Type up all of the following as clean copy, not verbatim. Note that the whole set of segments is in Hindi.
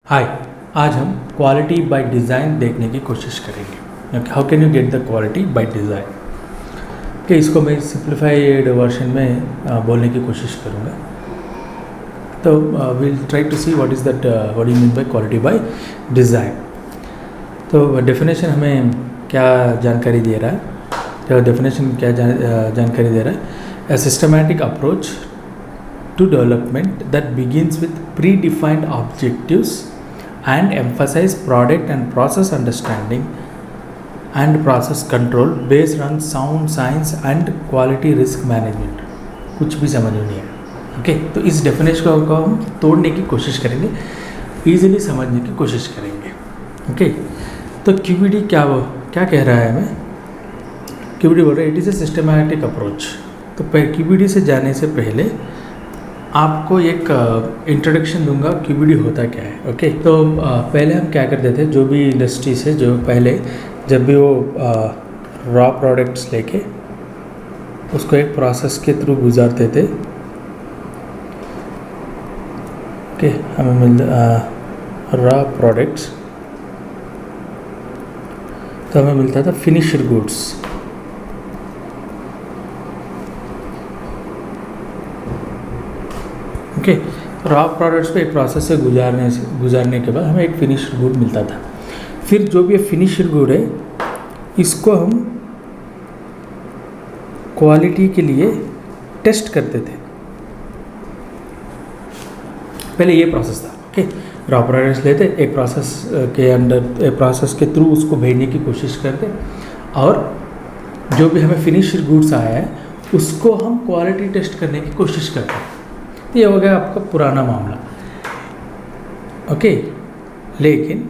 हाय, आज हम क्वालिटी बाय डिज़ाइन देखने की कोशिश करेंगे। How can you get the quality by design. कि इसको मैं सिंप्लीफाइड वर्जन में बोलने की कोशिश करूँगा। तो will try to see what is that, what you mean by quality by design. तो डेफिनेशन हमें क्या जानकारी दे रहा है, तो डेफिनेशन क्या जानकारी दे रहा है, a systematic approach to development that begins with predefined objectives and emphasize product and process understanding and process control based on sound science and quality risk management। कुछ भी समझ में नहीं है। ओके, तो इस डेफिनेशन को हम तोड़ने की कोशिश करेंगे, ईजिली समझने की कोशिश करेंगे। ओके, तो क्यूबीडी क्या कह रहा है हमें। क्यूबीडी बोल रहा है it is A systematic approach. तो क्यूबीडी से जाने से पहले आपको एक इंट्रोडक्शन दूंगा क्यूबीडी होता क्या है। ओके, तो पहले हम क्या करते थे, जो भी इंडस्ट्री से जो पहले जब भी वो रॉ प्रोडक्ट्स लेके उसको एक प्रोसेस के थ्रू गुजारते थे। ओके, हमें मिल रॉ प्रोडक्ट्स, तो हमें मिलता था finished goods. Okay, raw products पे एक प्रोसेस से गुजारने के बाद हमें एक फिनिश्ड गुड मिलता था। फिर जो भी फिनिश्ड गुड है इसको हम क्वालिटी के लिए टेस्ट करते थे। पहले ये प्रोसेस था। ओके, रॉ प्रोडक्ट्स लेते, एक प्रोसेस के अंदर, एक प्रोसेस के थ्रू उसको भेजने की कोशिश करते, और जो भी हमें फिनिश्ड गुड्स आया है उसको हम क्वालिटी टेस्ट करने की कोशिश करते हैं। ये हो गया आपका पुराना मामला। ओके, लेकिन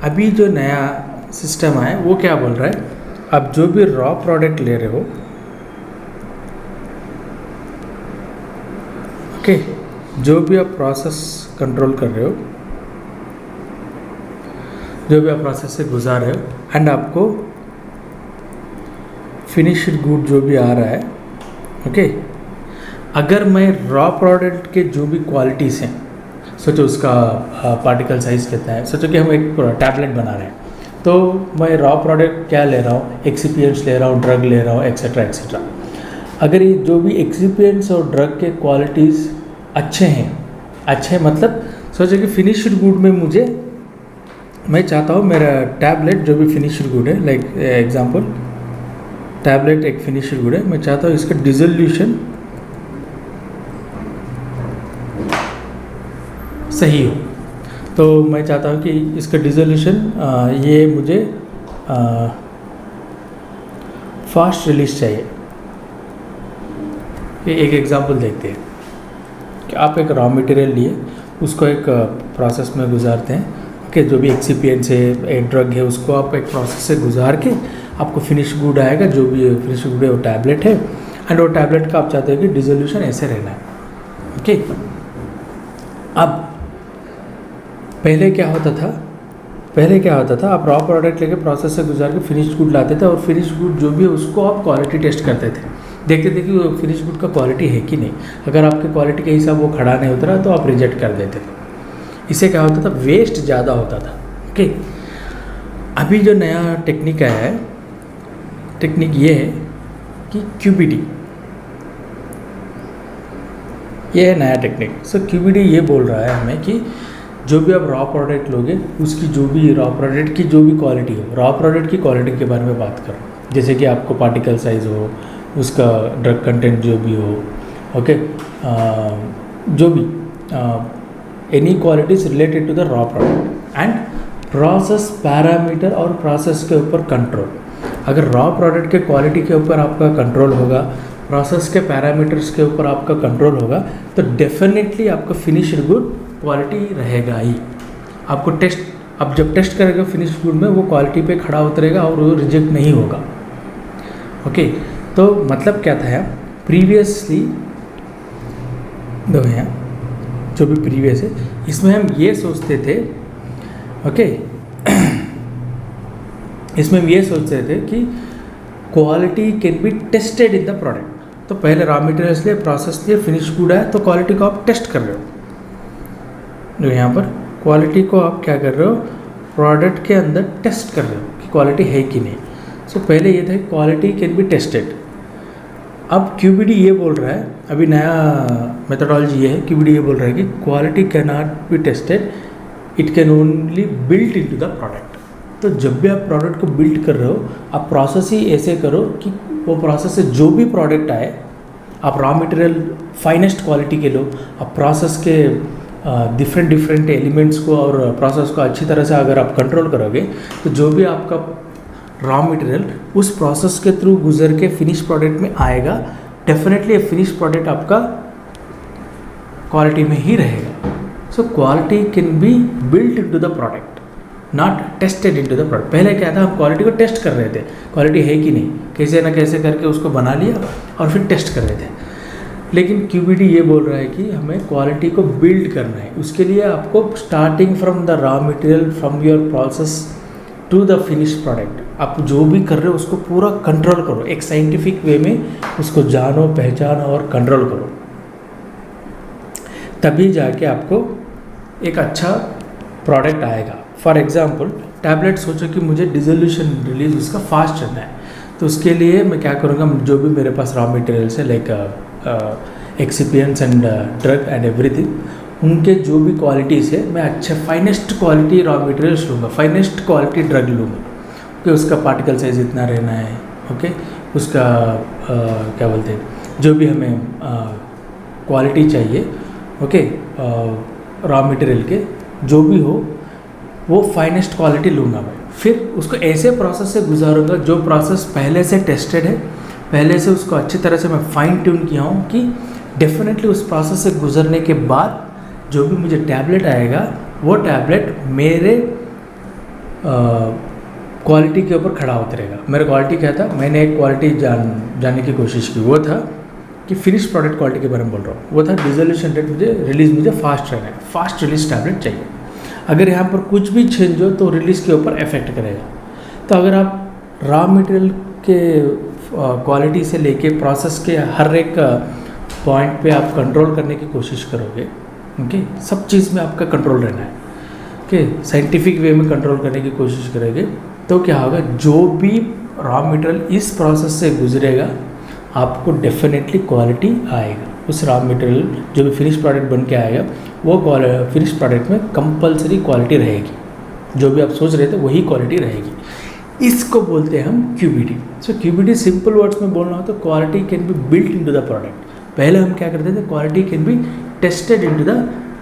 अभी जो नया सिस्टम है वो क्या बोल रहा है, अब जो भी रॉ प्रोडक्ट ले रहे हो, ओके, जो भी आप प्रोसेस कंट्रोल कर रहे हो, जो भी आप प्रोसेस से गुजार रहे हो, एंड आपको फिनिश्ड गुड जो भी आ रहा है, ओके, अगर मैं रॉ प्रोडक्ट के जो भी क्वालिटीज़ हैं, सोचो उसका पार्टिकल साइज़ कितना है, सोचो कि हम एक टैबलेट बना रहे हैं, तो मैं रॉ प्रोडक्ट क्या ले रहा हूँ, एक्सिपिएंट्स ले रहा हूँ, ड्रग ले रहा हूँ, एक्सेट्रा एक्सेट्रा। अगर ये जो भी एक्सिपिएंट्स और ड्रग के क्वालिटीज़ अच्छे मतलब सोचो कि फिनिश्ड गुड में मैं चाहता हूँ मेरा टैबलेट जो भी फिनिश्ड गुड है, लाइक एग्जांपल टैबलेट एक फिनिश्ड गुड है, मैं चाहता हूँ इसका डिसोल्यूशन सही हो। तो मैं चाहता हूँ कि इसका डिसोल्यूशन ये मुझे फास्ट रिलीज चाहिए। एक एग्जांपल देखते हैं कि आप एक रॉ मटेरियल लिए, उसको एक प्रोसेस में गुजारते हैं। ओके, जो भी एक्सिपिएंट्स है, एक ड्रग है, उसको आप एक प्रोसेस से गुजार के आपको फिनिश गुड आएगा। जो भी फिनिश गुड है वो टैबलेट है, एंड वो टैबलेट का आप चाहते हो कि डिसोल्यूशन ऐसे रहना है। ओके, अब पहले क्या होता था, आप रॉ प्रोडक्ट लेके प्रोसेस से गुजार के फिनिश्ड गुड लाते थे, और फिनिश्ड गुड जो भी है उसको आप क्वालिटी टेस्ट करते थे, देखते थे कि वो फिनिश्ड गुड का क्वालिटी है कि नहीं। अगर आपके क्वालिटी के हिसाब वो खड़ा नहीं उतरा तो आप रिजेक्ट कर देते थे। इससे क्या होता था, वेस्ट ज़्यादा होता था। ओके, अभी जो नया टेक्निक आया है, टेक्निक ये है कि क्यूबीडी, ये है नया टेक्निक। सो क्यूबीडी ये बोल रहा है हमें कि जो भी आप रॉ प्रोडक्ट लोगे, उसकी जो भी रॉ प्रोडक्ट की जो भी क्वालिटी हो, रॉ प्रोडक्ट की क्वालिटी के बारे में बात करो। जैसे कि आपको पार्टिकल साइज़ हो, उसका ड्रग कंटेंट जो भी हो, ओके, जो भी any qualities related to the raw product, and process parameter और प्रोसेस के ऊपर कंट्रोल। अगर रॉ प्रोडक्ट के क्वालिटी के ऊपर आपका कंट्रोल होगा, प्रोसेस के पैरामीटर्स के ऊपर आपका कंट्रोल होगा, तो डेफिनेटली आपका फिनिश्ड गुड क्वालिटी रहेगा ही। आपको टेस्ट, अब जब टेस्ट करेगा फिनिश्ड गुड में, वो क्वालिटी पे खड़ा उतरेगा और वो रिजेक्ट नहीं होगा। ओके, तो मतलब क्या था, प्रीवियसली दो हैं जो भी प्रीवियस है, इसमें हम ये सोचते थे, ओके, इसमें हम ये सोचते थे कि quality can be tested in the product. तो पहले रॉ मटेरियल्स लिए, प्रोसेस लिए, फिनिश गुड है, तो क्वालिटी को आप टेस्ट कर रहे हो। जो यहाँ पर क्वालिटी को आप क्या कर रहे हो, प्रोडक्ट के अंदर टेस्ट कर रहे हो कि क्वालिटी है कि नहीं। सो पहले ये था कि क्वालिटी कैन बी टेस्टेड। अब QBD ये बोल रहा है, अभी नया मेथोडोलॉजी ये है, QBD ये बोल रहा है कि quality can not be tested, it can only built into the product. तो जब भी आप प्रोडक्ट को बिल्ड कर रहे हो, आप प्रोसेस ही ऐसे करो कि वो प्रोसेस से जो भी प्रोडक्ट आए, आप रॉ मटेरियल फाइनेस्ट क्वालिटी के लो, आप प्रोसेस के डिफरेंट एलिमेंट्स को और प्रोसेस को अच्छी तरह से अगर आप कंट्रोल करोगे, तो जो भी आपका रॉ मटेरियल उस प्रोसेस के थ्रू गुजर के फिनिश प्रोडक्ट में आएगा, डेफिनेटली फिनिश प्रोडक्ट आपका क्वालिटी में ही रहेगा। So quality can be built into the product, not tested into the product. पहले क्या था, हम क्वालिटी को टेस्ट कर रहे थे, क्वालिटी है कि नहीं, कैसे ना कैसे करके उसको बना लिया और फिर टेस्ट कर रहे थे। लेकिन QBD ये बोल रहा है कि हमें क्वालिटी को बिल्ड करना है। उसके लिए आपको starting from the raw material, from your process to the finish product, आप जो भी कर रहे हो उसको पूरा कंट्रोल करो, एक साइंटिफिक वे में उसको जानो, पहचानो और कंट्रोल करो, तभी जाके आपको एक अच्छा प्रोडक्ट आएगा। फॉर एग्जांपल टैबलेट, सोचो कि मुझे डिसोल्यूशन रिलीज उसका फास्ट करना है, तो उसके लिए मैं क्या करूँगा, जो भी मेरे पास रॉ मटेरियल्स है like excipients and drug and everything, उनके जो भी क्वालिटीज़ है मैं अच्छे फाइनेस्ट क्वालिटी रॉ मटेरियल्स लूँगा, फाइनेस्ट क्वालिटी ड्रग लूँगा कि उसका पार्टिकल साइज इतना रहना है, ओके, उसका क्या बोलते हैं, जो भी हमें क्वालिटी चाहिए, ओके, रॉ मटेरियल के जो भी हो वो फाइनेस्ट क्वालिटी लूँगा मैं। फिर उसको ऐसे प्रोसेस से गुजारूँगा जो प्रोसेस पहले से टेस्टेड है, पहले से उसको अच्छी तरह से मैं फाइन ट्यून किया हूँ कि डेफिनेटली उस प्रोसेस से गुजरने के बाद जो भी मुझे टैबलेट आएगा, वो टैबलेट मेरे क्वालिटी के ऊपर खड़ा उतरेगा। मेरा क्वालिटी क्या था, मैंने एक क्वालिटी जानने की कोशिश की, वो था कि फिनिश प्रोडक्ट क्वालिटी के बारे में बोल रहा हूँ, वो था डिसोल्यूशन रेट, मुझे फास्ट रहना है, फास्ट रिलीज टैबलेट चाहिए। अगर यहाँ पर कुछ भी चेंज हो तो रिलीज़ के ऊपर इफेक्ट करेगा। तो अगर आप रॉ मटेरियल के क्वालिटी से लेके प्रोसेस के हर एक पॉइंट पे आप कंट्रोल करने की कोशिश करोगे, ओके, सब चीज़ में आपका कंट्रोल रहना है, ओके, साइंटिफिक वे में कंट्रोल करने की कोशिश करोगे, तो क्या होगा, जो भी रॉ मटेरियल इस प्रोसेस से गुजरेगा आपको डेफिनेटली क्वालिटी आएगा। उस रॉ मटेरियल जो भी फिनिश प्रोडक्ट बन के आएगा, वो फिनिश प्रोडक्ट में कंपलसरी क्वालिटी रहेगी, जो भी आप सोच रहे थे वही क्वालिटी रहेगी। इसको बोलते हैं हम QBD। सो QBD सिंपल वर्ड्स में बोलना हो तो quality can be built into the product. पहले हम क्या करते थे, quality can be tested into the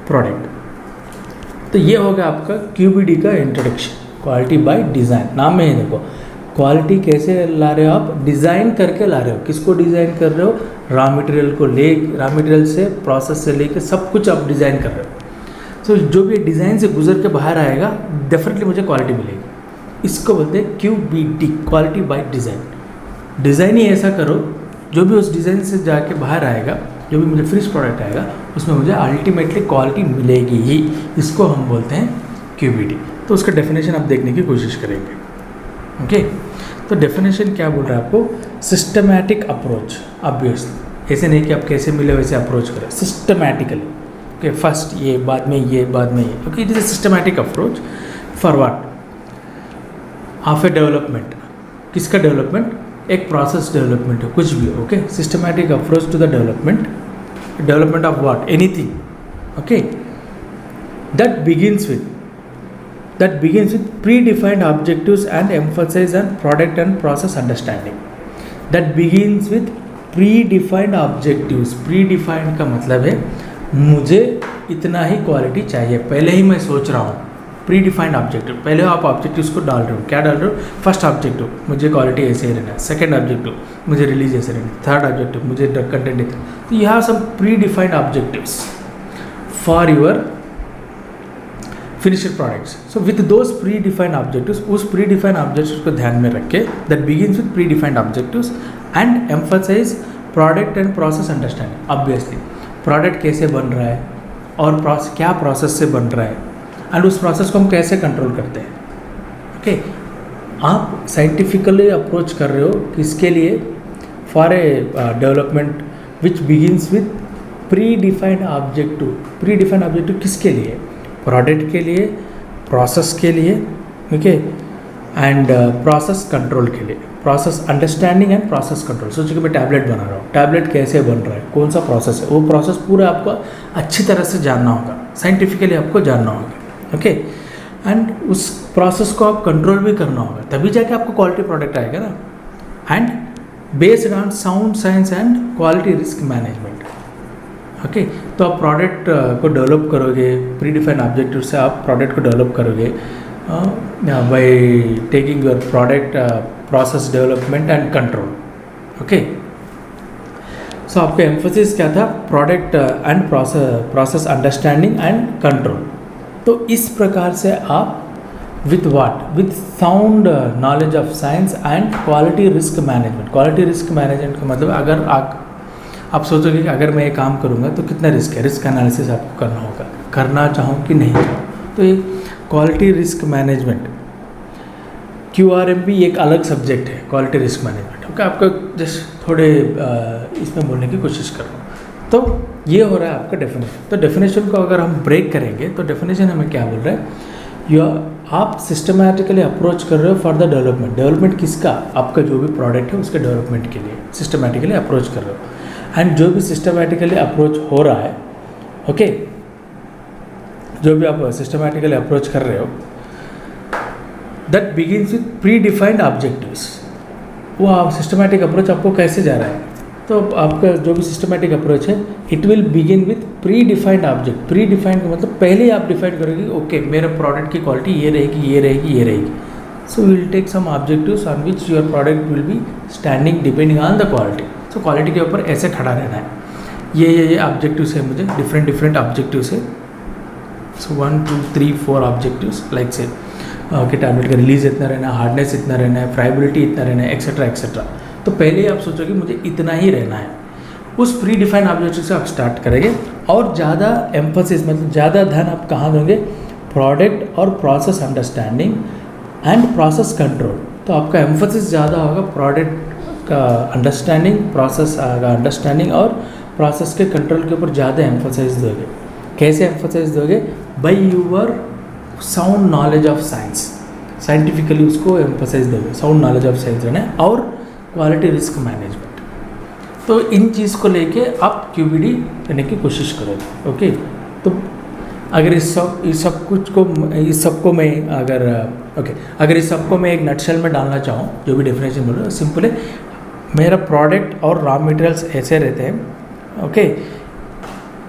product. तो ये होगा आपका QBD का इंट्रोडक्शन, क्वालिटी बाय डिज़ाइन। नाम में ही देखो, क्वालिटी कैसे ला रहे हो आप, डिज़ाइन करके ला रहे हो। किसको डिज़ाइन कर रहे हो, रॉ मटेरियल को रॉ मटेरियल से, प्रोसेस से लेके सब कुछ आप डिज़ाइन कर रहे हो। सो जो भी डिज़ाइन से गुजर के बाहर आएगा, डेफिनेटली मुझे क्वालिटी मिलेगी। इसको बोलते हैं QBD, quality by design. Design ही ऐसा करो, जो भी उस डिज़ाइन से जाके बाहर आएगा, जो भी मुझे फिनिश प्रोडक्ट आएगा, उसमें मुझे अल्टीमेटली क्वालिटी मिलेगी ही। इसको हम बोलते हैं QBD। तो उसका डेफिनेशन आप देखने की कोशिश करेंगे, ओके। तो डेफिनेशन क्या बोल रहा है आपको, सिस्टमैटिक अप्रोच। ऑब्वियसली ऐसे नहीं कि आप कैसे मिले वैसे अप्रोच करें, सिस्टमैटिकली, ओके, फर्स्ट ये, बाद में ये, बाद में ये, okay. It is a systematic approach for what, of a development. किसका डेवलपमेंट, एक प्रोसेस डेवलपमेंट है, कुछ भी, okay. Systematic approach to the development of what, anything, okay. That begins with predefined objectives and emphasis on product and process understanding. That begins with predefined objectives. Predefined का मतलब है मुझे इतना ही क्वालिटी चाहिए, पहले ही मैं सोच रहा हूँ। प्रीडिफाइंड ऑब्जेक्टिव, पहले आप ऑब्जेक्टिव्स को डाल रहे हो। क्या डाल रहे हो, फर्स्ट ऑब्जेक्टिव मुझे क्वालिटी ऐसे ही रहना है, सेकेंड ऑब्जेक्टिव मुझे रिलीज ऐसे रहना है, थर्ड ऑब्जेक्टिव मुझे ड्रग कंटेंट इतना। तो यह सब predefined objectives for your finished products. So with those predefined objectives, उस predefined objectives को ध्यान में रख के, that begins with predefined objectives and emphasize product and process understanding. Obviously product कैसे बन रहा है और क्या प्रोसेस से बन रहा है, एंड उस प्रोसेस को हम कैसे कंट्रोल करते हैं, ओके। आप साइंटिफिकली अप्रोच कर रहे हो किसके लिए, for a development which begins with predefined objective. Predefined objective किसके लिए, प्रोडक्ट के लिए, प्रोसेस के लिए, ओके, एंड प्रोसेस कंट्रोल के लिए, process understanding and process control. सोचो कि मैं टैबलेट बना रहा हूँ, टैबलेट कैसे बन रहा है, कौन सा प्रोसेस है, वो प्रोसेस पूरा आपको अच्छी तरह से जानना होगा, साइंटिफिकली आपको जानना होगा, ओके, एंड उस प्रोसेस को आप कंट्रोल भी करना होगा, तभी जाके आपको क्वालिटी प्रोडक्ट आएगा ना। And based on sound science and quality risk management, okay. तो आप प्रोडक्ट को डेवलप करोगे, प्री डिफाइंड ऑब्जेक्टिव से आप प्रोडक्ट को डेवलप करोगे by taking your product process development and control, okay. So आपका एम्फोसिस क्या था, product and process understanding and control. तो इस प्रकार से आप with what, with sound knowledge of science and quality risk management. Quality risk management का मतलब अगर आप सोचोगे कि अगर मैं ये काम करूँगा तो कितना रिस्क है, रिस्क एनालिसिस आपको करना होगा, करना चाहूँ कि नहीं चाहूँ। तो ये क्वालिटी रिस्क मैनेजमेंट, QRMP एक अलग सब्जेक्ट है, क्वालिटी रिस्क मैनेजमेंट, ओके। आपको जस्ट थोड़े इसमें बोलने की कोशिश कर रहा हूँ। तो ये हो रहा है आपका डेफिनेशन। तो डेफिनेशन को अगर हम ब्रेक करेंगे तो डेफिनेशन हमें क्या बोल रहा है, आप सिस्टमैटिकली अप्रोच कर रहे हो फॉर द डेवलपमेंट। डेवलपमेंट किसका, आपका जो भी प्रोडक्ट है उसके डेवलपमेंट के लिए सिस्टमैटिकली अप्रोच कर रहे हो। एंड जो भी सिस्टमैटिकली अप्रोच हो रहा है, ओके, जो भी आप सिस्टमैटिकली अप्रोच कर रहे हो, that begins with pre defined objectives. वो आप सिस्टमैटिक अप्रोच आपको कैसे जा रहा है, तो आपका जो भी सिस्टमैटिक अप्रोच है it will begin with pre defined object. Pre defined का मतलब पहले ही आप डिफाइन करोगे, ओके मेरे प्रोडक्ट की क्वालिटी ये रहेगी, ये रहेगी, ये रहेगी। So will take some objectives on which your product will be standing depending on the quality. So quality के ऊपर ऐसे खड़ा रहना है, ये ऑब्जेक्टिव्स है मुझे, डिफरेंट ऑब्जेक्टिव्स है। सो 1 2 3 4 ऑब्जेक्टिव्स लाइक से कि टैबलेट का रिलीज इतना रहना है, हार्डनेस इतना रहना है, फ्राइबिलिटी इतना रहना है, एक्सेट्रा एक्सेट्रा। तो पहले ही आप सोचोगे मुझे इतना ही रहना है, उस प्री डिफाइंड ऑब्जेक्टिव से आप स्टार्ट करेंगे। और ज़्यादा एम्फोसिस मतलब ज़्यादा ध्यान आप कहाँ दोगे, प्रोडक्ट और process understanding and process control. तो आपका एम्फोसिस ज़्यादा होगा प्रोडक्ट का अंडरस्टैंडिंग, प्रोसेस का अंडरस्टैंडिंग और प्रोसेस के कंट्रोल के ऊपर ज़्यादा एम्फोसाइज दोगे। कैसे एम्फोसाइज दोगे, by your sound knowledge of science, scientifically उसको एम्फोसाइज दोगे, साउंड नॉलेज ऑफ साइंस है और क्वालिटी रिस्क मैनेजमेंट। तो इन चीज़ को लेके आप QBD करने की कोशिश करोगे, ओके। तो अगर इस सबको मैं इस सबको मैं एक नटशेल में डालना चाहूँ, जो भी डेफिनेशन बोल रहा हूँ सिंपल है, मेरा प्रोडक्ट और रॉ मटेरियल्स ऐसे रहते हैं, ओके।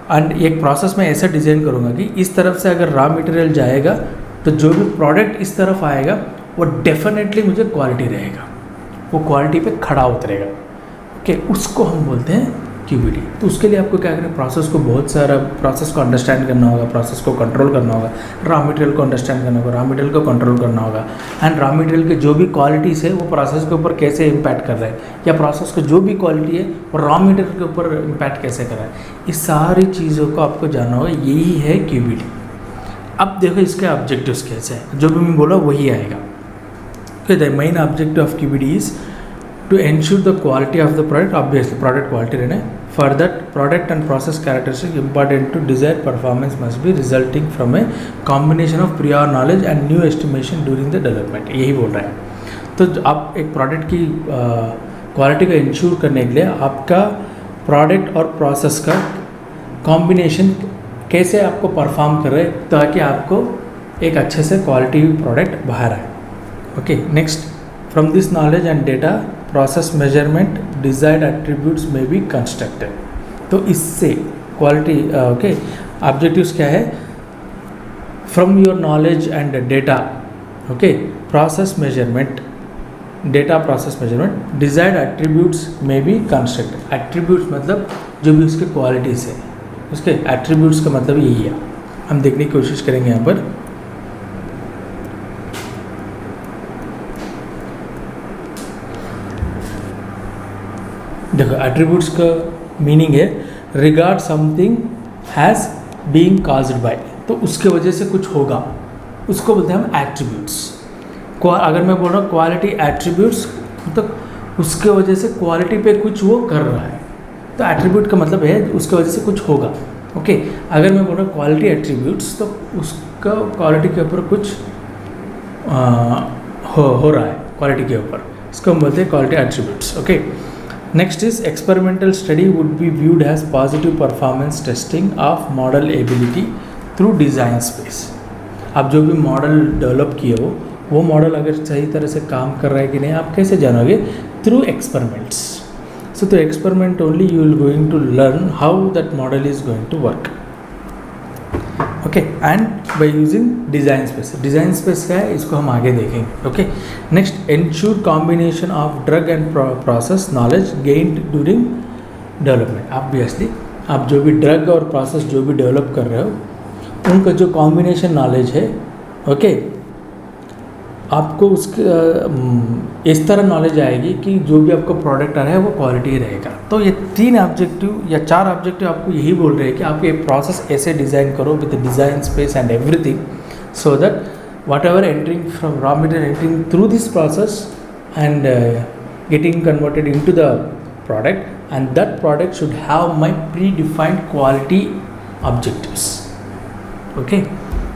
एंड एक प्रोसेस में ऐसा डिज़ाइन करूँगा कि इस तरफ से अगर रॉ मटेरियल जाएगा तो जो भी प्रोडक्ट इस तरफ आएगा वो डेफिनेटली मुझे क्वालिटी रहेगा, वो क्वालिटी पे खड़ा उतरेगा, ओके। उसको हम बोलते हैं QBD। तो उसके लिए आपको क्या करना है, प्रोसेस को बहुत सारा प्रोसेस को अंडरस्टैंड करना होगा, प्रोसेस को कंट्रोल करना होगा, रॉ मटेरियल को अंडरस्टैंड करना होगा, रॉ मटेरियल को कंट्रोल करना होगा। एंड रॉ मटेरियल के जो भी क्वालिटीज़ है वो प्रोसेस के ऊपर कैसे इम्पैक्ट कर रहा है, या प्रोसेस को जो भी क्वालिटी है वो रॉ मटेरियल के ऊपर इम्पैक्ट कैसे कर रहा है, इस सारी चीज़ों को आपको जानना होगा। यही है QBD। अब देखो इसके ऑब्जेक्टिव्स कैसे हैं, जो भी मैं बोला वही आएगा। The main objective of QBD is to ensure the quality of the product, obviously product quality रहना है। For that product and process characteristic important to desired performance must be resulting from a combination of prior knowledge and new estimation during the development। यही बोल रहा है। तो आप एक प्रोडक्ट की क्वालिटी को इंश्योर करने के लिए आपका प्रोडक्ट और प्रोसेस का कॉम्बिनेशन कैसे आपको परफॉर्म कर रहे हैं ताकि आपको एक अच्छे से क्वालिटी प्रोडक्ट बाहर आए, okay. Next, from this knowledge and data process measurement desired attributes में बी कंस्ट्रक्टेड। तो इससे क्वालिटी, ओके, ऑब्जेक्टिव्स क्या है, from your knowledge and data, okay, process measurement, data process measurement desired attributes में बी कंस्ट्रक्टेड। एट्रीब्यूट्स मतलब जो भी उसके क्वालिटीज़ है, उसके एट्रीब्यूट्स का मतलब यही है। हम देखने की कोशिश करेंगे यहाँ पर। देखो एट्रीब्यूट्स का मीनिंग है regard something has being caused by, तो उसके वजह से कुछ होगा, उसको बोलते हैं हम एट्रीब्यूट्स। अगर मैं बोल रहा हूँ क्वालिटी एट्रीब्यूट्स, तो उसके वजह से क्वालिटी पे कुछ वो कर रहा है, तो एट्रीब्यूट का मतलब है उसके वजह से कुछ होगा, ओके। अगर मैं बोल रहा हूँ क्वालिटी एट्रीब्यूट्स, तो उसका क्वालिटी के ऊपर कुछ हो रहा है क्वालिटी के ऊपर, इसको हम बोलते हैं quality attributes. Okay, next is experimental study would be viewed as positive performance testing of model ability through design space. आप जो भी मॉडल डेवलप किए हो वो मॉडल अगर सही तरह से काम कर रहा है कि नहीं आप कैसे जानोगे? Through experiments. So through experiment only you will going to learn how that model is going to work. Okay, and by using design space. Design space क्या है इसको हम आगे देखेंगे। Okay, next ensure combination of drug and process knowledge gained during development. Obviously आप जो भी ड्रग और प्रोसेस जो भी डेवलप कर रहे हो उनका जो कॉम्बिनेशन नॉलेज है, ओके, आपको उसके इस तरह नॉलेज आएगी कि जो भी आपका प्रोडक्ट आ रहा है वो क्वालिटी रहेगा। तो ये 3 ऑब्जेक्टिव या 4 ऑब्जेक्टिव आपको यही बोल रहे हैं कि आप ये प्रोसेस ऐसे डिज़ाइन करो with design space and everything, so that what ever entering from raw material entering through this process and getting converted into the product, and that product should have my pre defined quality objectives. Okay,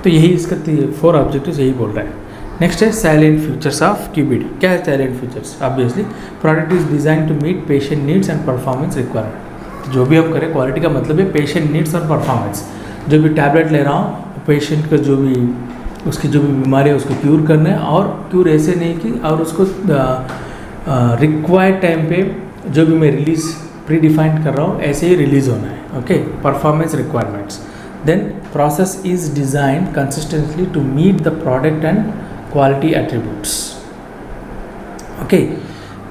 तो यही इसका 4 ऑब्जेक्टिव्स यही बोल रहा है। नेक्स्ट है साइलेंट फीचर्स ऑफ क्यूबीडी। क्या है salient features? Obviously product is design to meet patient needs and performance requirement. तो जो भी हम करें क्वालिटी का मतलब है पेशेंट नीड्स और परफॉर्मेंस। जो भी टैबलेट ले रहा हूँ पेशेंट का जो भी उसकी जो भी बीमारी है उसको क्यूर करना है, और क्यूर ऐसे नहीं कि और उसको रिक्वायर्ड टाइम पे जो भी मैं रिलीज प्री डिफाइंड कर रहा हूँ ऐसे ही रिलीज होना है। Okay, performance requirements. Then process is designed consistently to meet the product and quality attributes. Okay,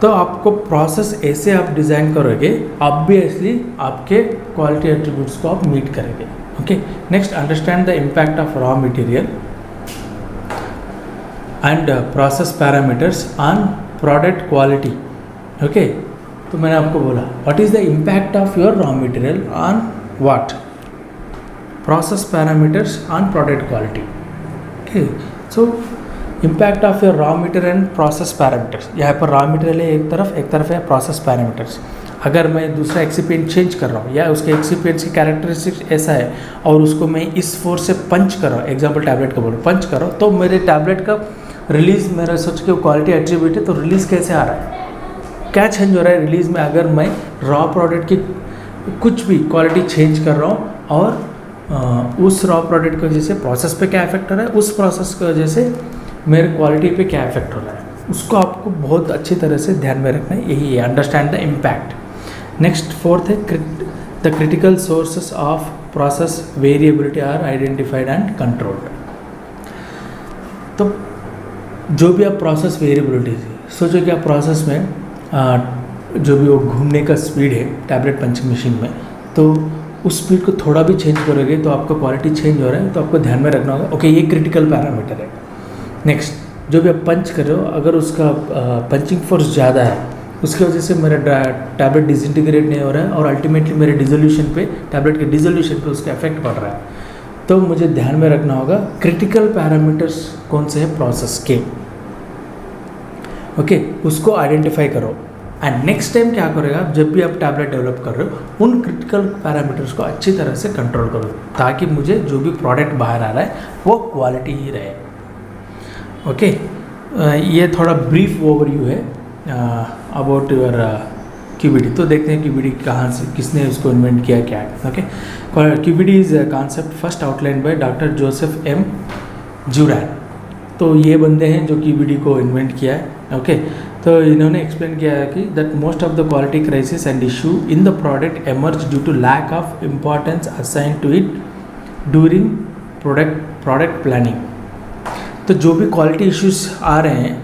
तो आपको प्रोसेस ऐसे आप डिज़ाइन करोगे ऑब्वियसली आपके क्वालिटी एट्रीब्यूट्स को आप मीट करेंगे। Okay, next understand the impact of raw material and process parameters on product quality. Okay, तो मैंने आपको बोला what is the impact of your raw material on what? Process parameters on product quality. Okay, so impact of your raw material and process parameters. यहाँ पर रॉ मटेरियल है एक तरफ है प्रोसेस पैरामीटर्स। अगर मैं दूसरा एक्सिपिएंट चेंज कर रहा हूँ या उसके एक्सिपिएंट्स की कैरेक्टरिस्टिक्स ऐसा है और उसको मैं इस फोर्स से पंच कर रहा हूँ, एग्जांपल टैबलेट का बोलो पंच कर रहा हूँ, तो मेरे टैबलेट का रिलीज़ मेरा सोच के क्वालिटी एट्रीब्यूट है, तो रिलीज़ कैसे आ रहा है? क्या चेंज हो रहा है रिलीज़ में? अगर मैं रॉ प्रोडक्ट की कुछ भी क्वालिटी चेंज कर रहा हूँ और उस रॉ प्रोडक्ट की वजह से प्रोसेस पे क्या इफेक्ट हो रहा है, उस प्रोसेस की वजह से मेरे क्वालिटी पे क्या इफेक्ट हो रहा है, उसको आपको बहुत अच्छी तरह से ध्यान में रखना है। यही है understand the impact. Next 4th है the critical sources of process variability are identified and controlled. तो जो भी आप प्रोसेस वेरिएबिलिटी सोचो कि आप प्रोसेस में जो भी वो घूमने का स्पीड है टैबलेट पंचिंग मशीन में, तो उस स्पीड को थोड़ा भी चेंज करोगे तो आपका क्वालिटी चेंज हो रहा है, तो आपको ध्यान में रखना होगा। ओके, ये क्रिटिकल पैरामीटर है। नेक्स्ट, जो भी आप पंच कर रहे हो अगर उसका पंचिंग फोर्स ज़्यादा है उसकी वजह से मेरा टैबलेट डिसइंटीग्रेट नहीं हो रहा है और अल्टीमेटली मेरे डिसोल्यूशन पे टैबलेट के डिसोल्यूशन पे उसका इफेक्ट पड़ रहा है, तो मुझे ध्यान में रखना होगा क्रिटिकल पैरामीटर्स कौन से हैं प्रोसेस के। ओके, उसको आइडेंटिफाई करो एंड नेक्स्ट टाइम क्या करेगा, जब भी आप टैबलेट डेवलप कर रहे हो उन क्रिटिकल पैरामीटर्स को अच्छी तरह से कंट्रोल करो ताकि मुझे जो भी प्रोडक्ट बाहर आ रहा है वो क्वालिटी ही रहे। ओके, ये थोड़ा ब्रीफ ओवरव्यू है अबाउट योर क्यूबीडी। तो देखते हैं क्यूबीडी कहाँ से, किसने उसको इन्वेंट किया, क्या है। Okay, QbD is concept first outline by doctor Joseph M Juran. तो ये बंदे हैं जो क्यूबीडी को इन्वेंट किया है। ओके, तो इन्होंने एक्सप्लेन किया है कि that most of the quality crisis and issue in the product emerge due to lack of importance assign to it during product planning. तो जो भी क्वालिटी इश्यूज आ रहे हैं